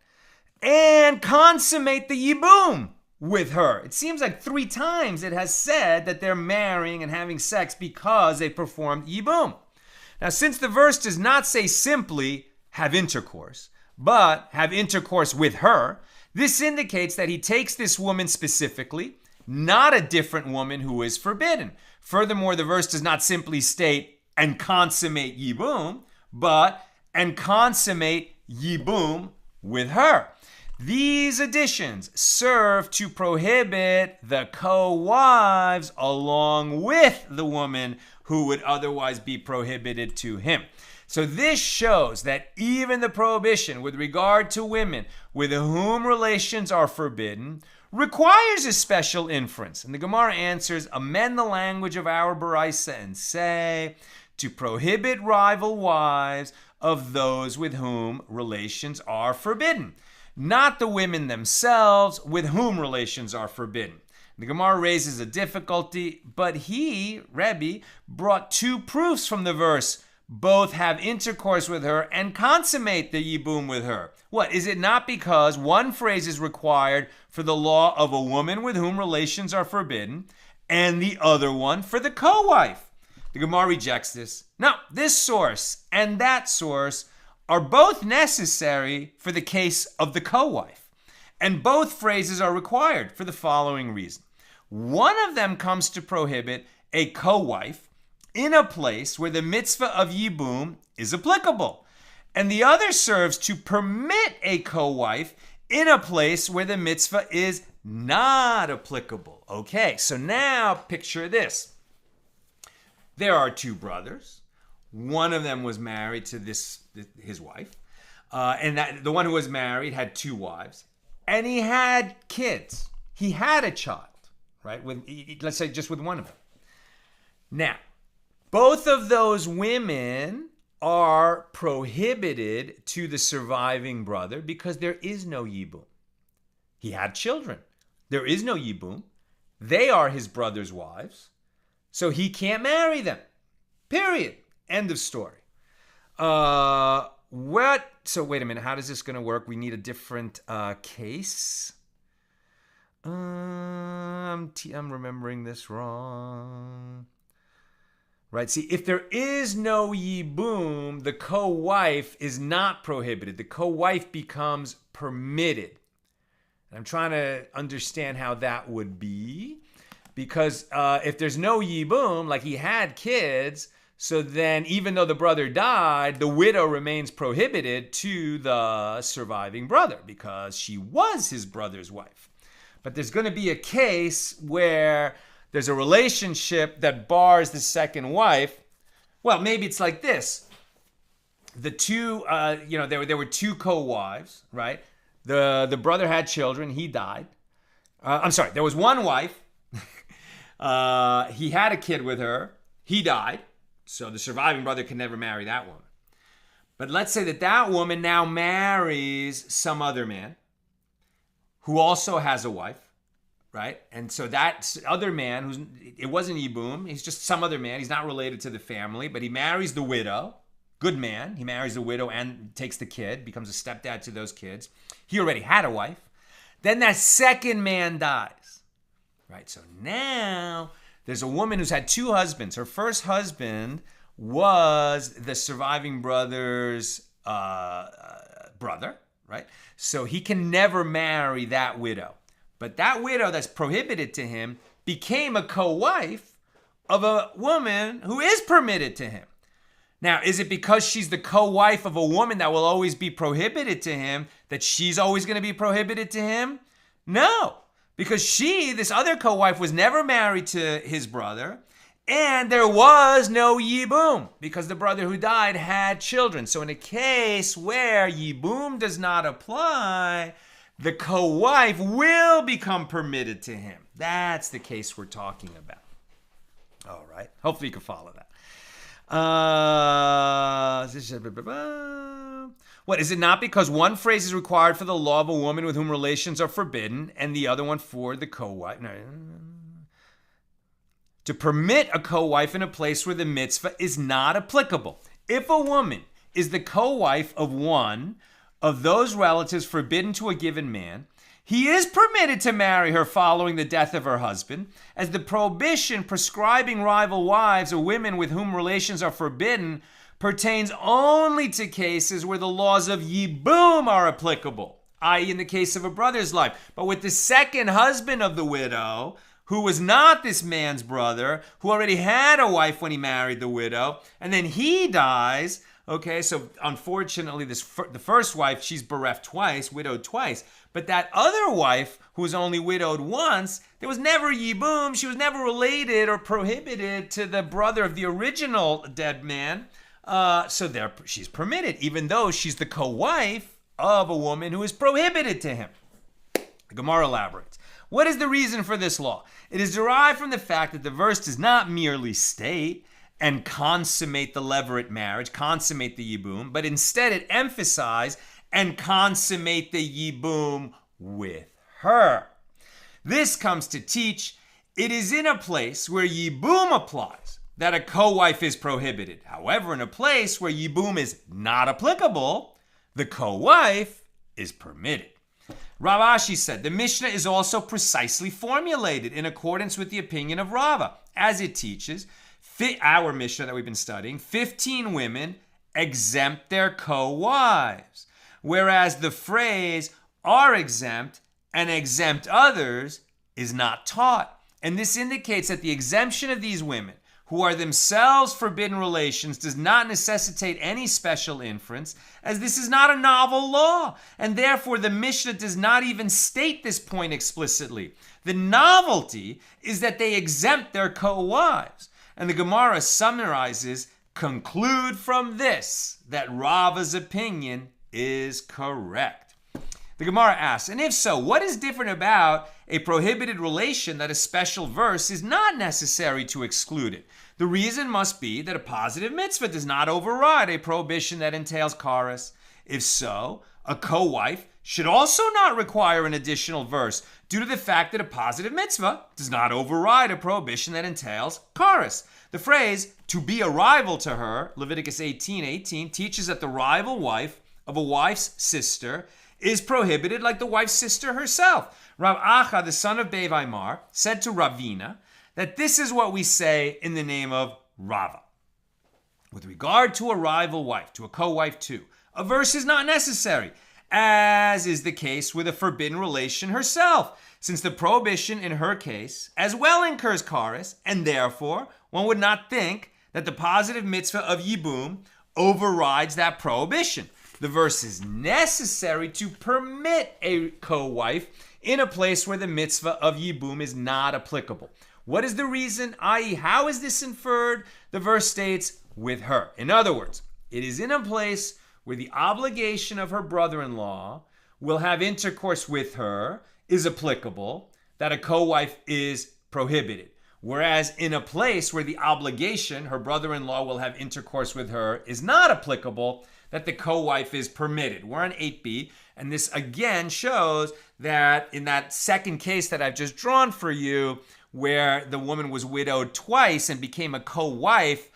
And consummate the yibum with her. It seems like 3 times it has said that they're marrying and having sex because they performed yibum. Now, since the verse does not say simply have intercourse, but have intercourse with her, this indicates that he takes this woman specifically, not a different woman who is forbidden. Furthermore, the verse does not simply state and consummate yibum, but and consummate yibum with her. These additions serve to prohibit the co-wives along with the woman who would otherwise be prohibited to him. So this shows that even the prohibition with regard to women with whom relations are forbidden requires a special inference. And the Gemara answers, amend the language of our Baraisa and say, to prohibit rival wives of those with whom relations are forbidden, not the women themselves with whom relations are forbidden. The Gemara raises a difficulty, but he, Rebbe, brought two proofs from the verse. Both have intercourse with her and consummate the yibum with her. What, is it not because one phrase is required for the law of a woman with whom relations are forbidden, and the other one for the co-wife? The Gemara rejects this. No, this source and that source are both necessary for the case of the co-wife. And both phrases are required for the following reason. One of them comes to prohibit a co-wife in a place where the mitzvah of yibum is applicable. And the other serves to permit a co-wife in a place where the mitzvah is not applicable. Okay, so now picture this. There are two brothers. One of them was married to his wife. And the one who was married had two wives. And he had kids. He had a child, right? Let's say just with one of them. Now, both of those women are prohibited to the surviving brother because there is no yibum. He had children. There is no yibum. They are his brother's wives. So he can't marry them. Period. End of story. So wait a minute. How is this going to work? We need a different case. I'm remembering this wrong. Right, see, if there is no yibum, the co-wife is not prohibited. The co-wife becomes permitted. And I'm trying to understand how that would be. Because if there's no yibum, like he had kids, so then even though the brother died, the widow remains prohibited to the surviving brother because she was his brother's wife. But there's going to be a case where there's a relationship that bars the second wife. Well, maybe it's like this. The two, there were two co-wives, right? The brother had children. He died. There was one wife. He had a kid with her. He died. So the surviving brother can never marry that woman. But let's say that woman now marries some other man who also has a wife. Right? And so that other man, it wasn't yibum, he's just some other man, he's not related to the family, but he marries the widow. Good man. He marries the widow and takes the kid, becomes a stepdad to those kids. He already had a wife. Then that second man dies. Right? So now there's a woman who's had two husbands. Her first husband was the surviving brother's brother, right? So he can never marry that widow. But that widow that's prohibited to him became a co-wife of a woman who is permitted to him. Now, is it because she's the co-wife of a woman that will always be prohibited to him that she's always going to be prohibited to him? No, because this other co-wife was never married to his brother, and there was no yibum because the brother who died had children. So in a case where yibum does not apply, the co-wife will become permitted to him. That's the case we're talking about. All right. Hopefully you can follow that. What, is it not because one phrase is required for the law of a woman with whom relations are forbidden and the other one for the co-wife? No. To permit a co-wife in a place where the mitzvah is not applicable. If a woman is the co-wife of one of those relatives forbidden to a given man, he is permitted to marry her following the death of her husband, as the prohibition prescribing rival wives or women with whom relations are forbidden pertains only to cases where the laws of yibum are applicable, i.e. in the case of a brother's life. But with the second husband of the widow, who was not this man's brother, who already had a wife when he married the widow, and then he dies. Okay, so unfortunately, the first wife, she's bereft twice, widowed twice. But that other wife, who was only widowed once, there was never yibum. She was never related or prohibited to the brother of the original dead man. So she's permitted, even though she's the co-wife of a woman who is prohibited to him. The Gemara elaborates. What is the reason for this law? It is derived from the fact that the verse does not merely state and consummate the levirate marriage, consummate the yibum, but instead it emphasized and consummate the yibum with her. This comes to teach it is in a place where yibum applies that a co-wife is prohibited. However, in a place where yibum is not applicable, the co-wife is permitted. Rav Ashi said, the Mishnah is also precisely formulated in accordance with the opinion of Rava, as it teaches, our Mishnah that we've been studying, 15 women exempt their co-wives, whereas the phrase are exempt and exempt others is not taught. And this indicates that the exemption of these women, who are themselves forbidden relations, does not necessitate any special inference, as this is not a novel law, and therefore the Mishnah does not even state this point explicitly. The novelty is that they exempt their co-wives, and the Gemara summarizes, conclude from this that Rava's opinion is correct. The Gemara asks, and if so, what is different about a prohibited relation that a special verse is not necessary to exclude it? The reason must be that a positive mitzvah does not override a prohibition that entails charis. If so, a co-wife should also not require an additional verse due to the fact that a positive mitzvah does not override a prohibition that entails charis. The phrase, to be a rival to her, Leviticus 18:18, teaches that the rival wife of a wife's sister is prohibited like the wife's sister herself. Rav Acha, the son of Bevaimar, said to Ravina that this is what we say in the name of Rava. With regard to a rival wife, to a co-wife too, a verse is not necessary, as is the case with a forbidden relation herself, since the prohibition in her case as well incurs charis, and therefore one would not think that the positive mitzvah of yibum overrides that prohibition. The verse is necessary to permit a co-wife in a place where the mitzvah of yibum is not applicable. What is the reason, i.e., how is this inferred? The verse states, with her. In other words, it is in a place where the obligation of her brother-in-law will have intercourse with her is applicable, that a co-wife is prohibited. Whereas in a place where the obligation, her brother-in-law will have intercourse with her, is not applicable, that the co-wife is permitted. We're on 8b, and this again shows that in that second case that I've just drawn for you, where the woman was widowed twice and became a co-wife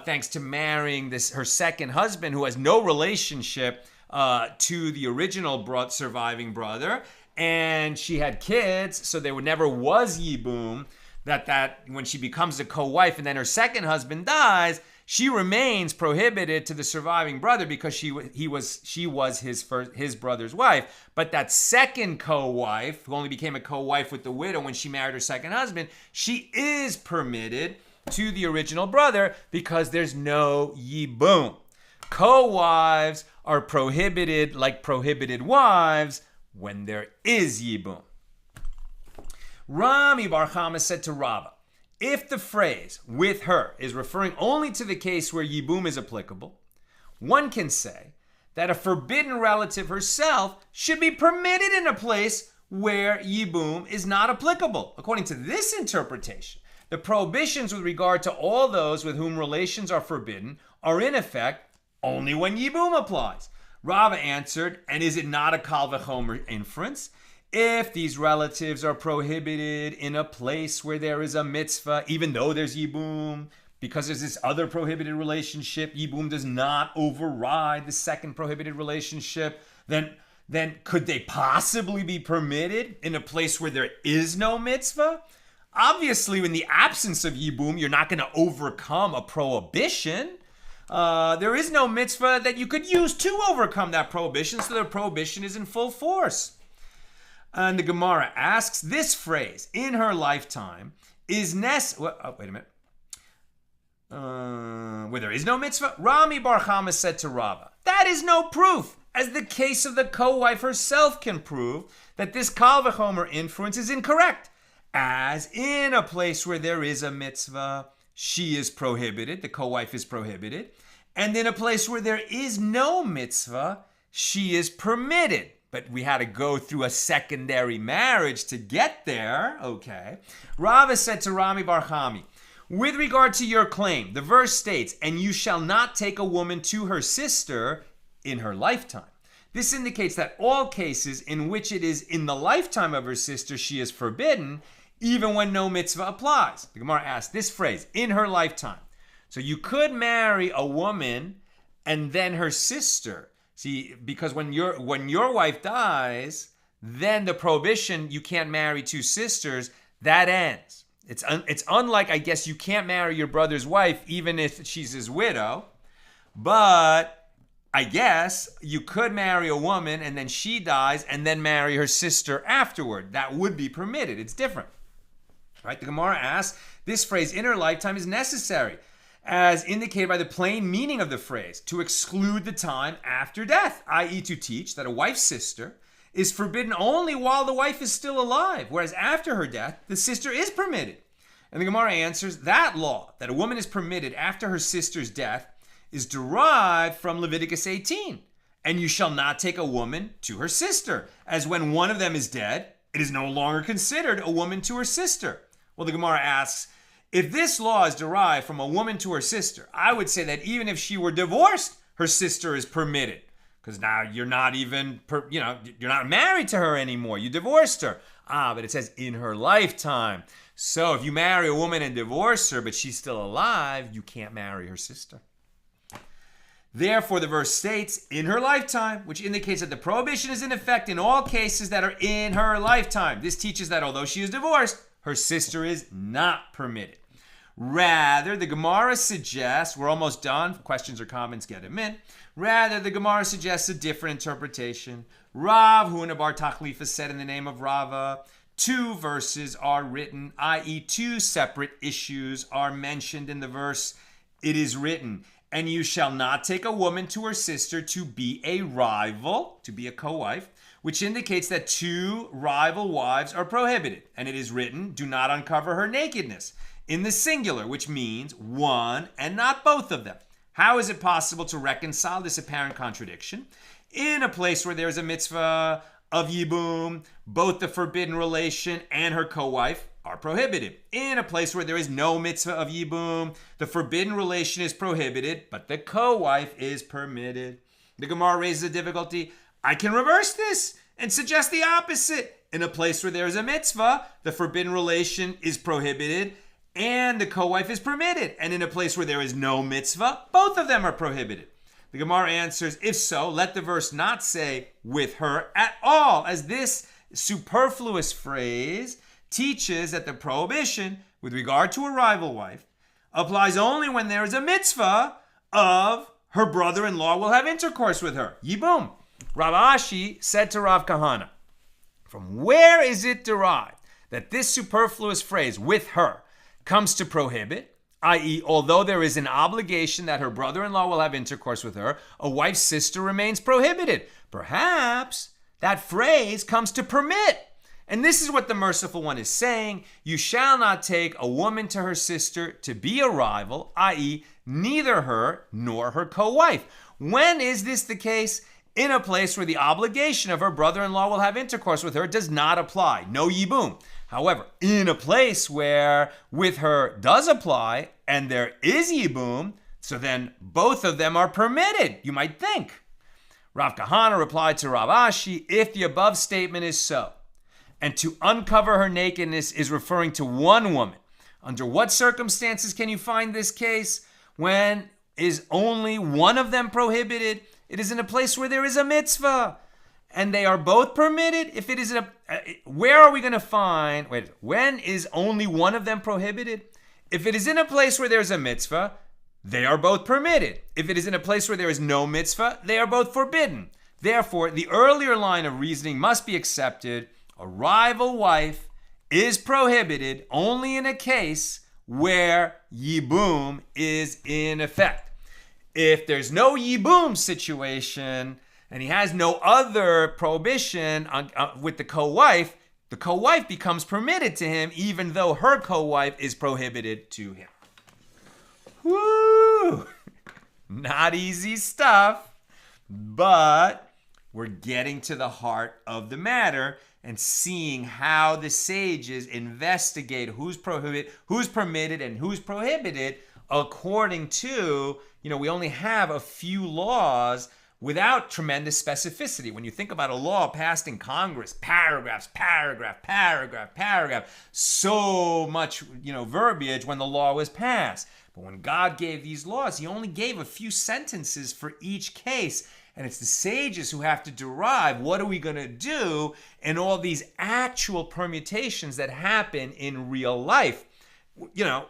thanks to marrying her second husband, who has no relationship to the original surviving brother, and she had kids, so there never was yibum, that when she becomes a co-wife and then her second husband dies, she remains prohibited to the surviving brother because she was his brother's wife. But that second co-wife, who only became a co-wife with the widow when she married her second husband, she is permitted to the original brother because there's no yibum. Co-wives are prohibited like prohibited wives when there is yibum. Rami Bar Chama said to Rava, if the phrase with her is referring only to the case where yibum is applicable, one can say that a forbidden relative herself should be permitted in a place where yibum is not applicable. According to this interpretation, the prohibitions with regard to all those with whom relations are forbidden are in effect only when yibum applies. Rava answered, and is it not a kal v'chomer inference? If these relatives are prohibited in a place where there is a mitzvah, even though there's yibum, because there's this other prohibited relationship, yibum does not override the second prohibited relationship, then could they possibly be permitted in a place where there is no mitzvah? Obviously, in the absence of yibum, you're not going to overcome a prohibition. There is no mitzvah that you could use to overcome that prohibition, so the prohibition is in full force. And the Gemara asks, this phrase, in her lifetime, is wait a minute. Where there is no mitzvah? Rami Bar Chama said to Rava, that is no proof, as the case of the co-wife herself can prove that this kal v'chomer inference is incorrect. As in a place where there is a mitzvah, she is prohibited, the co-wife is prohibited. And in a place where there is no mitzvah, she is permitted. But we had to go through a secondary marriage to get there. Okay. Rava said to Rami Bar Chama, with regard to your claim, the verse states, and you shall not take a woman to her sister in her lifetime. This indicates that all cases in which it is in the lifetime of her sister she is forbidden, even when no mitzvah applies. The Gemara asks this phrase, in her lifetime. So you could marry a woman and then her sister. See, because when your wife dies, then the prohibition, you can't marry two sisters, that ends. It's unlike, I guess, you can't marry your brother's wife even if she's his widow. But I guess you could marry a woman and then she dies and then marry her sister afterward. That would be permitted. It's different. Right? The Gemara asks, this phrase, in her lifetime, is necessary, as indicated by the plain meaning of the phrase, to exclude the time after death, i.e. to teach that a wife's sister is forbidden only while the wife is still alive, whereas after her death, the sister is permitted. And the Gemara answers, that law, that a woman is permitted after her sister's death, is derived from Leviticus 18. And you shall not take a woman to her sister, as when one of them is dead, it is no longer considered a woman to her sister. Well, the Gemara asks, if this law is derived from a woman to her sister, I would say that even if she were divorced, her sister is permitted. Because now you're not even, you're not married to her anymore. You divorced her. But it says in her lifetime. So if you marry a woman and divorce her, but she's still alive, you can't marry her sister. Therefore, the verse states, in her lifetime, which indicates that the prohibition is in effect in all cases that are in her lifetime. This teaches that although she is divorced, her sister is not permitted. Rather, the Gemara suggests, we're almost done, questions or comments, get them in. Rather, the Gemara suggests a different interpretation. Rav Huna bar Tachlifa said in the name of Rava, two verses are written, i.e. two separate issues are mentioned in the verse. It is written, and you shall not take a woman to her sister to be a rival, to be a co-wife, which indicates that two rival wives are prohibited. And it is written, do not uncover her nakedness, in the singular, which means one and not both of them. How is it possible to reconcile this apparent contradiction? In a place where there is a mitzvah of yibum, both the forbidden relation and her co-wife are prohibited. In a place where there is no mitzvah of yibum, the forbidden relation is prohibited, but the co-wife is permitted. The Gemara raises a difficulty. I can reverse this and suggest the opposite. In a place where there is a mitzvah, the forbidden relation is prohibited and the co-wife is permitted. And in a place where there is no mitzvah, both of them are prohibited. The Gemara answers, if so, let the verse not say with her at all, as this superfluous phrase teaches that the prohibition with regard to a rival wife applies only when there is a mitzvah of her brother-in-law will have intercourse with her. Yibum. Rav Ashi said to Rav Kahana, from where is it derived that this superfluous phrase, with her, comes to prohibit, i.e., although there is an obligation that her brother-in-law will have intercourse with her, a wife's sister remains prohibited? Perhaps that phrase comes to permit. And this is what the Merciful One is saying. You shall not take a woman to her sister to be a rival, i.e., neither her nor her co-wife. When is this the case? In a place where the obligation of her brother-in-law will have intercourse with her does not apply. No yibum. However, in a place where with her does apply and there is yibum, so then both of them are permitted, you might think. Rav Kahana replied to Rav Ashi, if the above statement is so, and to uncover her nakedness is referring to one woman, under what circumstances can you find this case? When is only one of them prohibited? It is in a place where there is a mitzvah, and they are both permitted. If it is where are we going to find? When is only one of them prohibited? If it is in a place where there is a mitzvah, they are both permitted. If it is in a place where there is no mitzvah, they are both forbidden. Therefore, the earlier line of reasoning must be accepted. A rival wife is prohibited only in a case where yibum is in effect. If there's no yibum situation and he has no other prohibition with the co-wife becomes permitted to him even though her co-wife is prohibited to him. Woo! Not easy stuff, but we're getting to the heart of the matter and seeing how the sages investigate who's permitted and who's prohibited according to, we only have a few laws without tremendous specificity. When you think about a law passed in Congress, paragraph, so much, verbiage when the law was passed. But when God gave these laws, he only gave a few sentences for each case. And it's the sages who have to derive what are we going to do in all these actual permutations that happen in real life.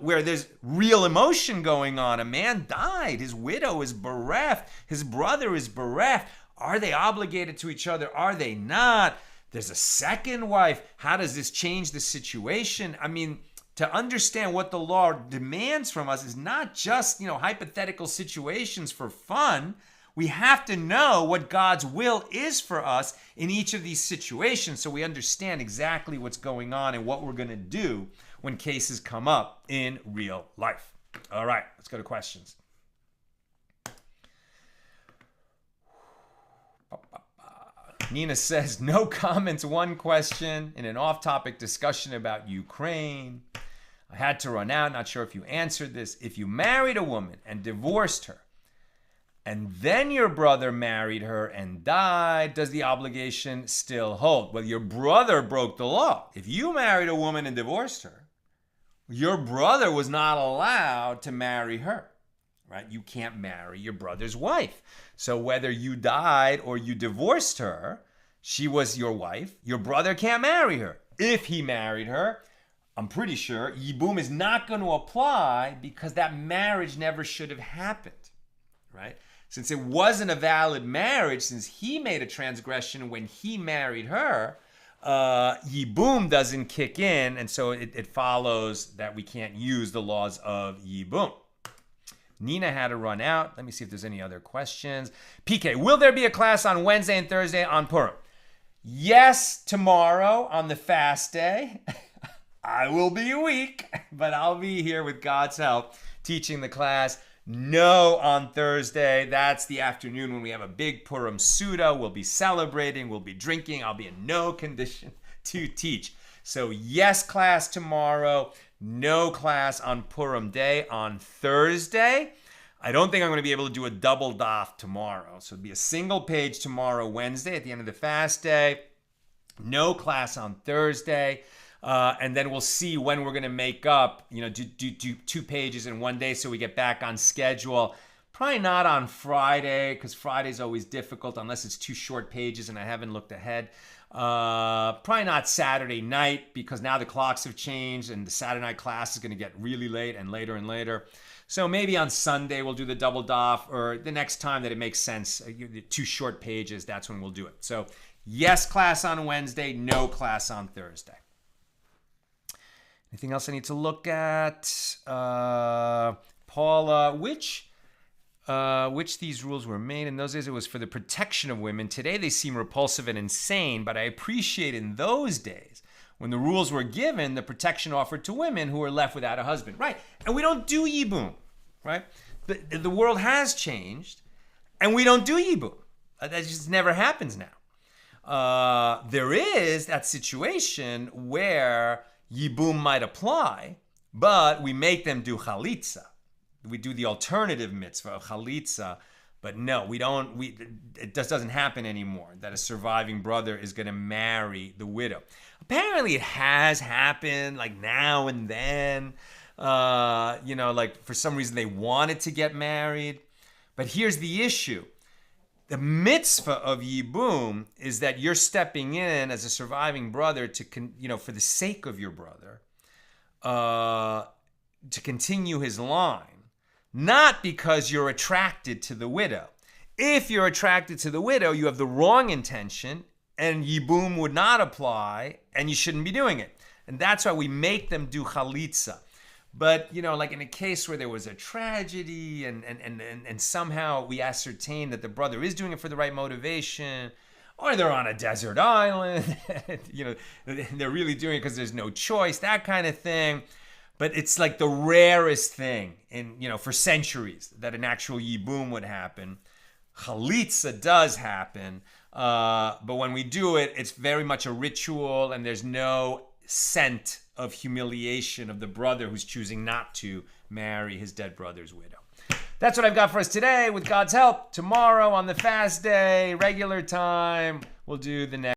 Where there's real emotion going on. A man died. His widow is bereft. His brother is bereft. Are they obligated to each other? Are they not? There's a second wife. How does this change the situation? I mean, to understand what the law demands from us is not just, hypothetical situations for fun. We have to know what God's will is for us in each of these situations so we understand exactly what's going on and what we're going to do when cases come up in real life. All right, let's go to questions. Nina says, no comments, one question in an off-topic discussion about Ukraine. I had to run out, not sure if you answered this. If you married a woman and divorced her, and then your brother married her and died, does the obligation still hold? Well, your brother broke the law. If you married a woman and divorced her, your brother was not allowed to marry her, right? You can't marry your brother's wife. So whether you died or you divorced her, she was your wife. Your brother can't marry her. If he married her, I'm pretty sure yibum is not going to apply because that marriage never should have happened, right? Since it wasn't a valid marriage, since he made a transgression when he married her, yibum doesn't kick in, and so it follows that we can't use the laws of yibum. Nina had to run out. Let me see if there's any other questions. PK, will there be a class on Wednesday and Thursday on Purim? Yes, tomorrow on the fast day. I will be weak, but I'll be here with God's help teaching the class. No, on Thursday. That's the afternoon when we have a big Purim Suda. We'll be celebrating. We'll be drinking. I'll be in no condition to teach. So yes, class tomorrow. No class on Purim Day. On Thursday, I don't think I'm going to be able to do a double daf tomorrow. So it'll be a single page tomorrow, Wednesday, at the end of the fast day. No class on Thursday. And then we'll see when we're going to make up, do 2 pages in one day so we get back on schedule. Probably not on Friday because Friday's always difficult unless it's 2 short pages and I haven't looked ahead. Probably not Saturday night because now the clocks have changed and the Saturday night class is going to get really late and later and later. So maybe on Sunday we'll do the double daf, or the next time that it makes sense, 2 short pages, that's when we'll do it. So yes, class on Wednesday, no class on Thursday. Anything else I need to look at? Paula, which these rules were made? In those days, it was for the protection of women. Today, they seem repulsive and insane, but I appreciate in those days, when the rules were given, the protection offered to women who were left without a husband. Right, and we don't do yibum, right? The world has changed, and we don't do yibum. That just never happens now. There is that situation where yibum might apply, but we make them do chalitza. We do the alternative mitzvah of chalitza, but no, we don't. It just doesn't happen anymore that a surviving brother is going to marry the widow. Apparently, it has happened like now and then. Like for some reason they wanted to get married, but here's the issue. The mitzvah of yibum is that you're stepping in as a surviving brother to, for the sake of your brother, to continue his line, not because you're attracted to the widow. If you're attracted to the widow, you have the wrong intention, and yibum would not apply, and you shouldn't be doing it. And that's why we make them do chalitza. But, like in a case where there was a tragedy and somehow we ascertain that the brother is doing it for the right motivation, or they're on a desert island, they're really doing it because there's no choice, that kind of thing. But it's like the rarest thing for centuries that an actual yibum would happen. Chalitza does happen, but when we do it, it's very much a ritual and there's no scent of humiliation of the brother who's choosing not to marry his dead brother's widow. That's what I've got for us today. With God's help, tomorrow on the fast day, regular time, we'll do the next.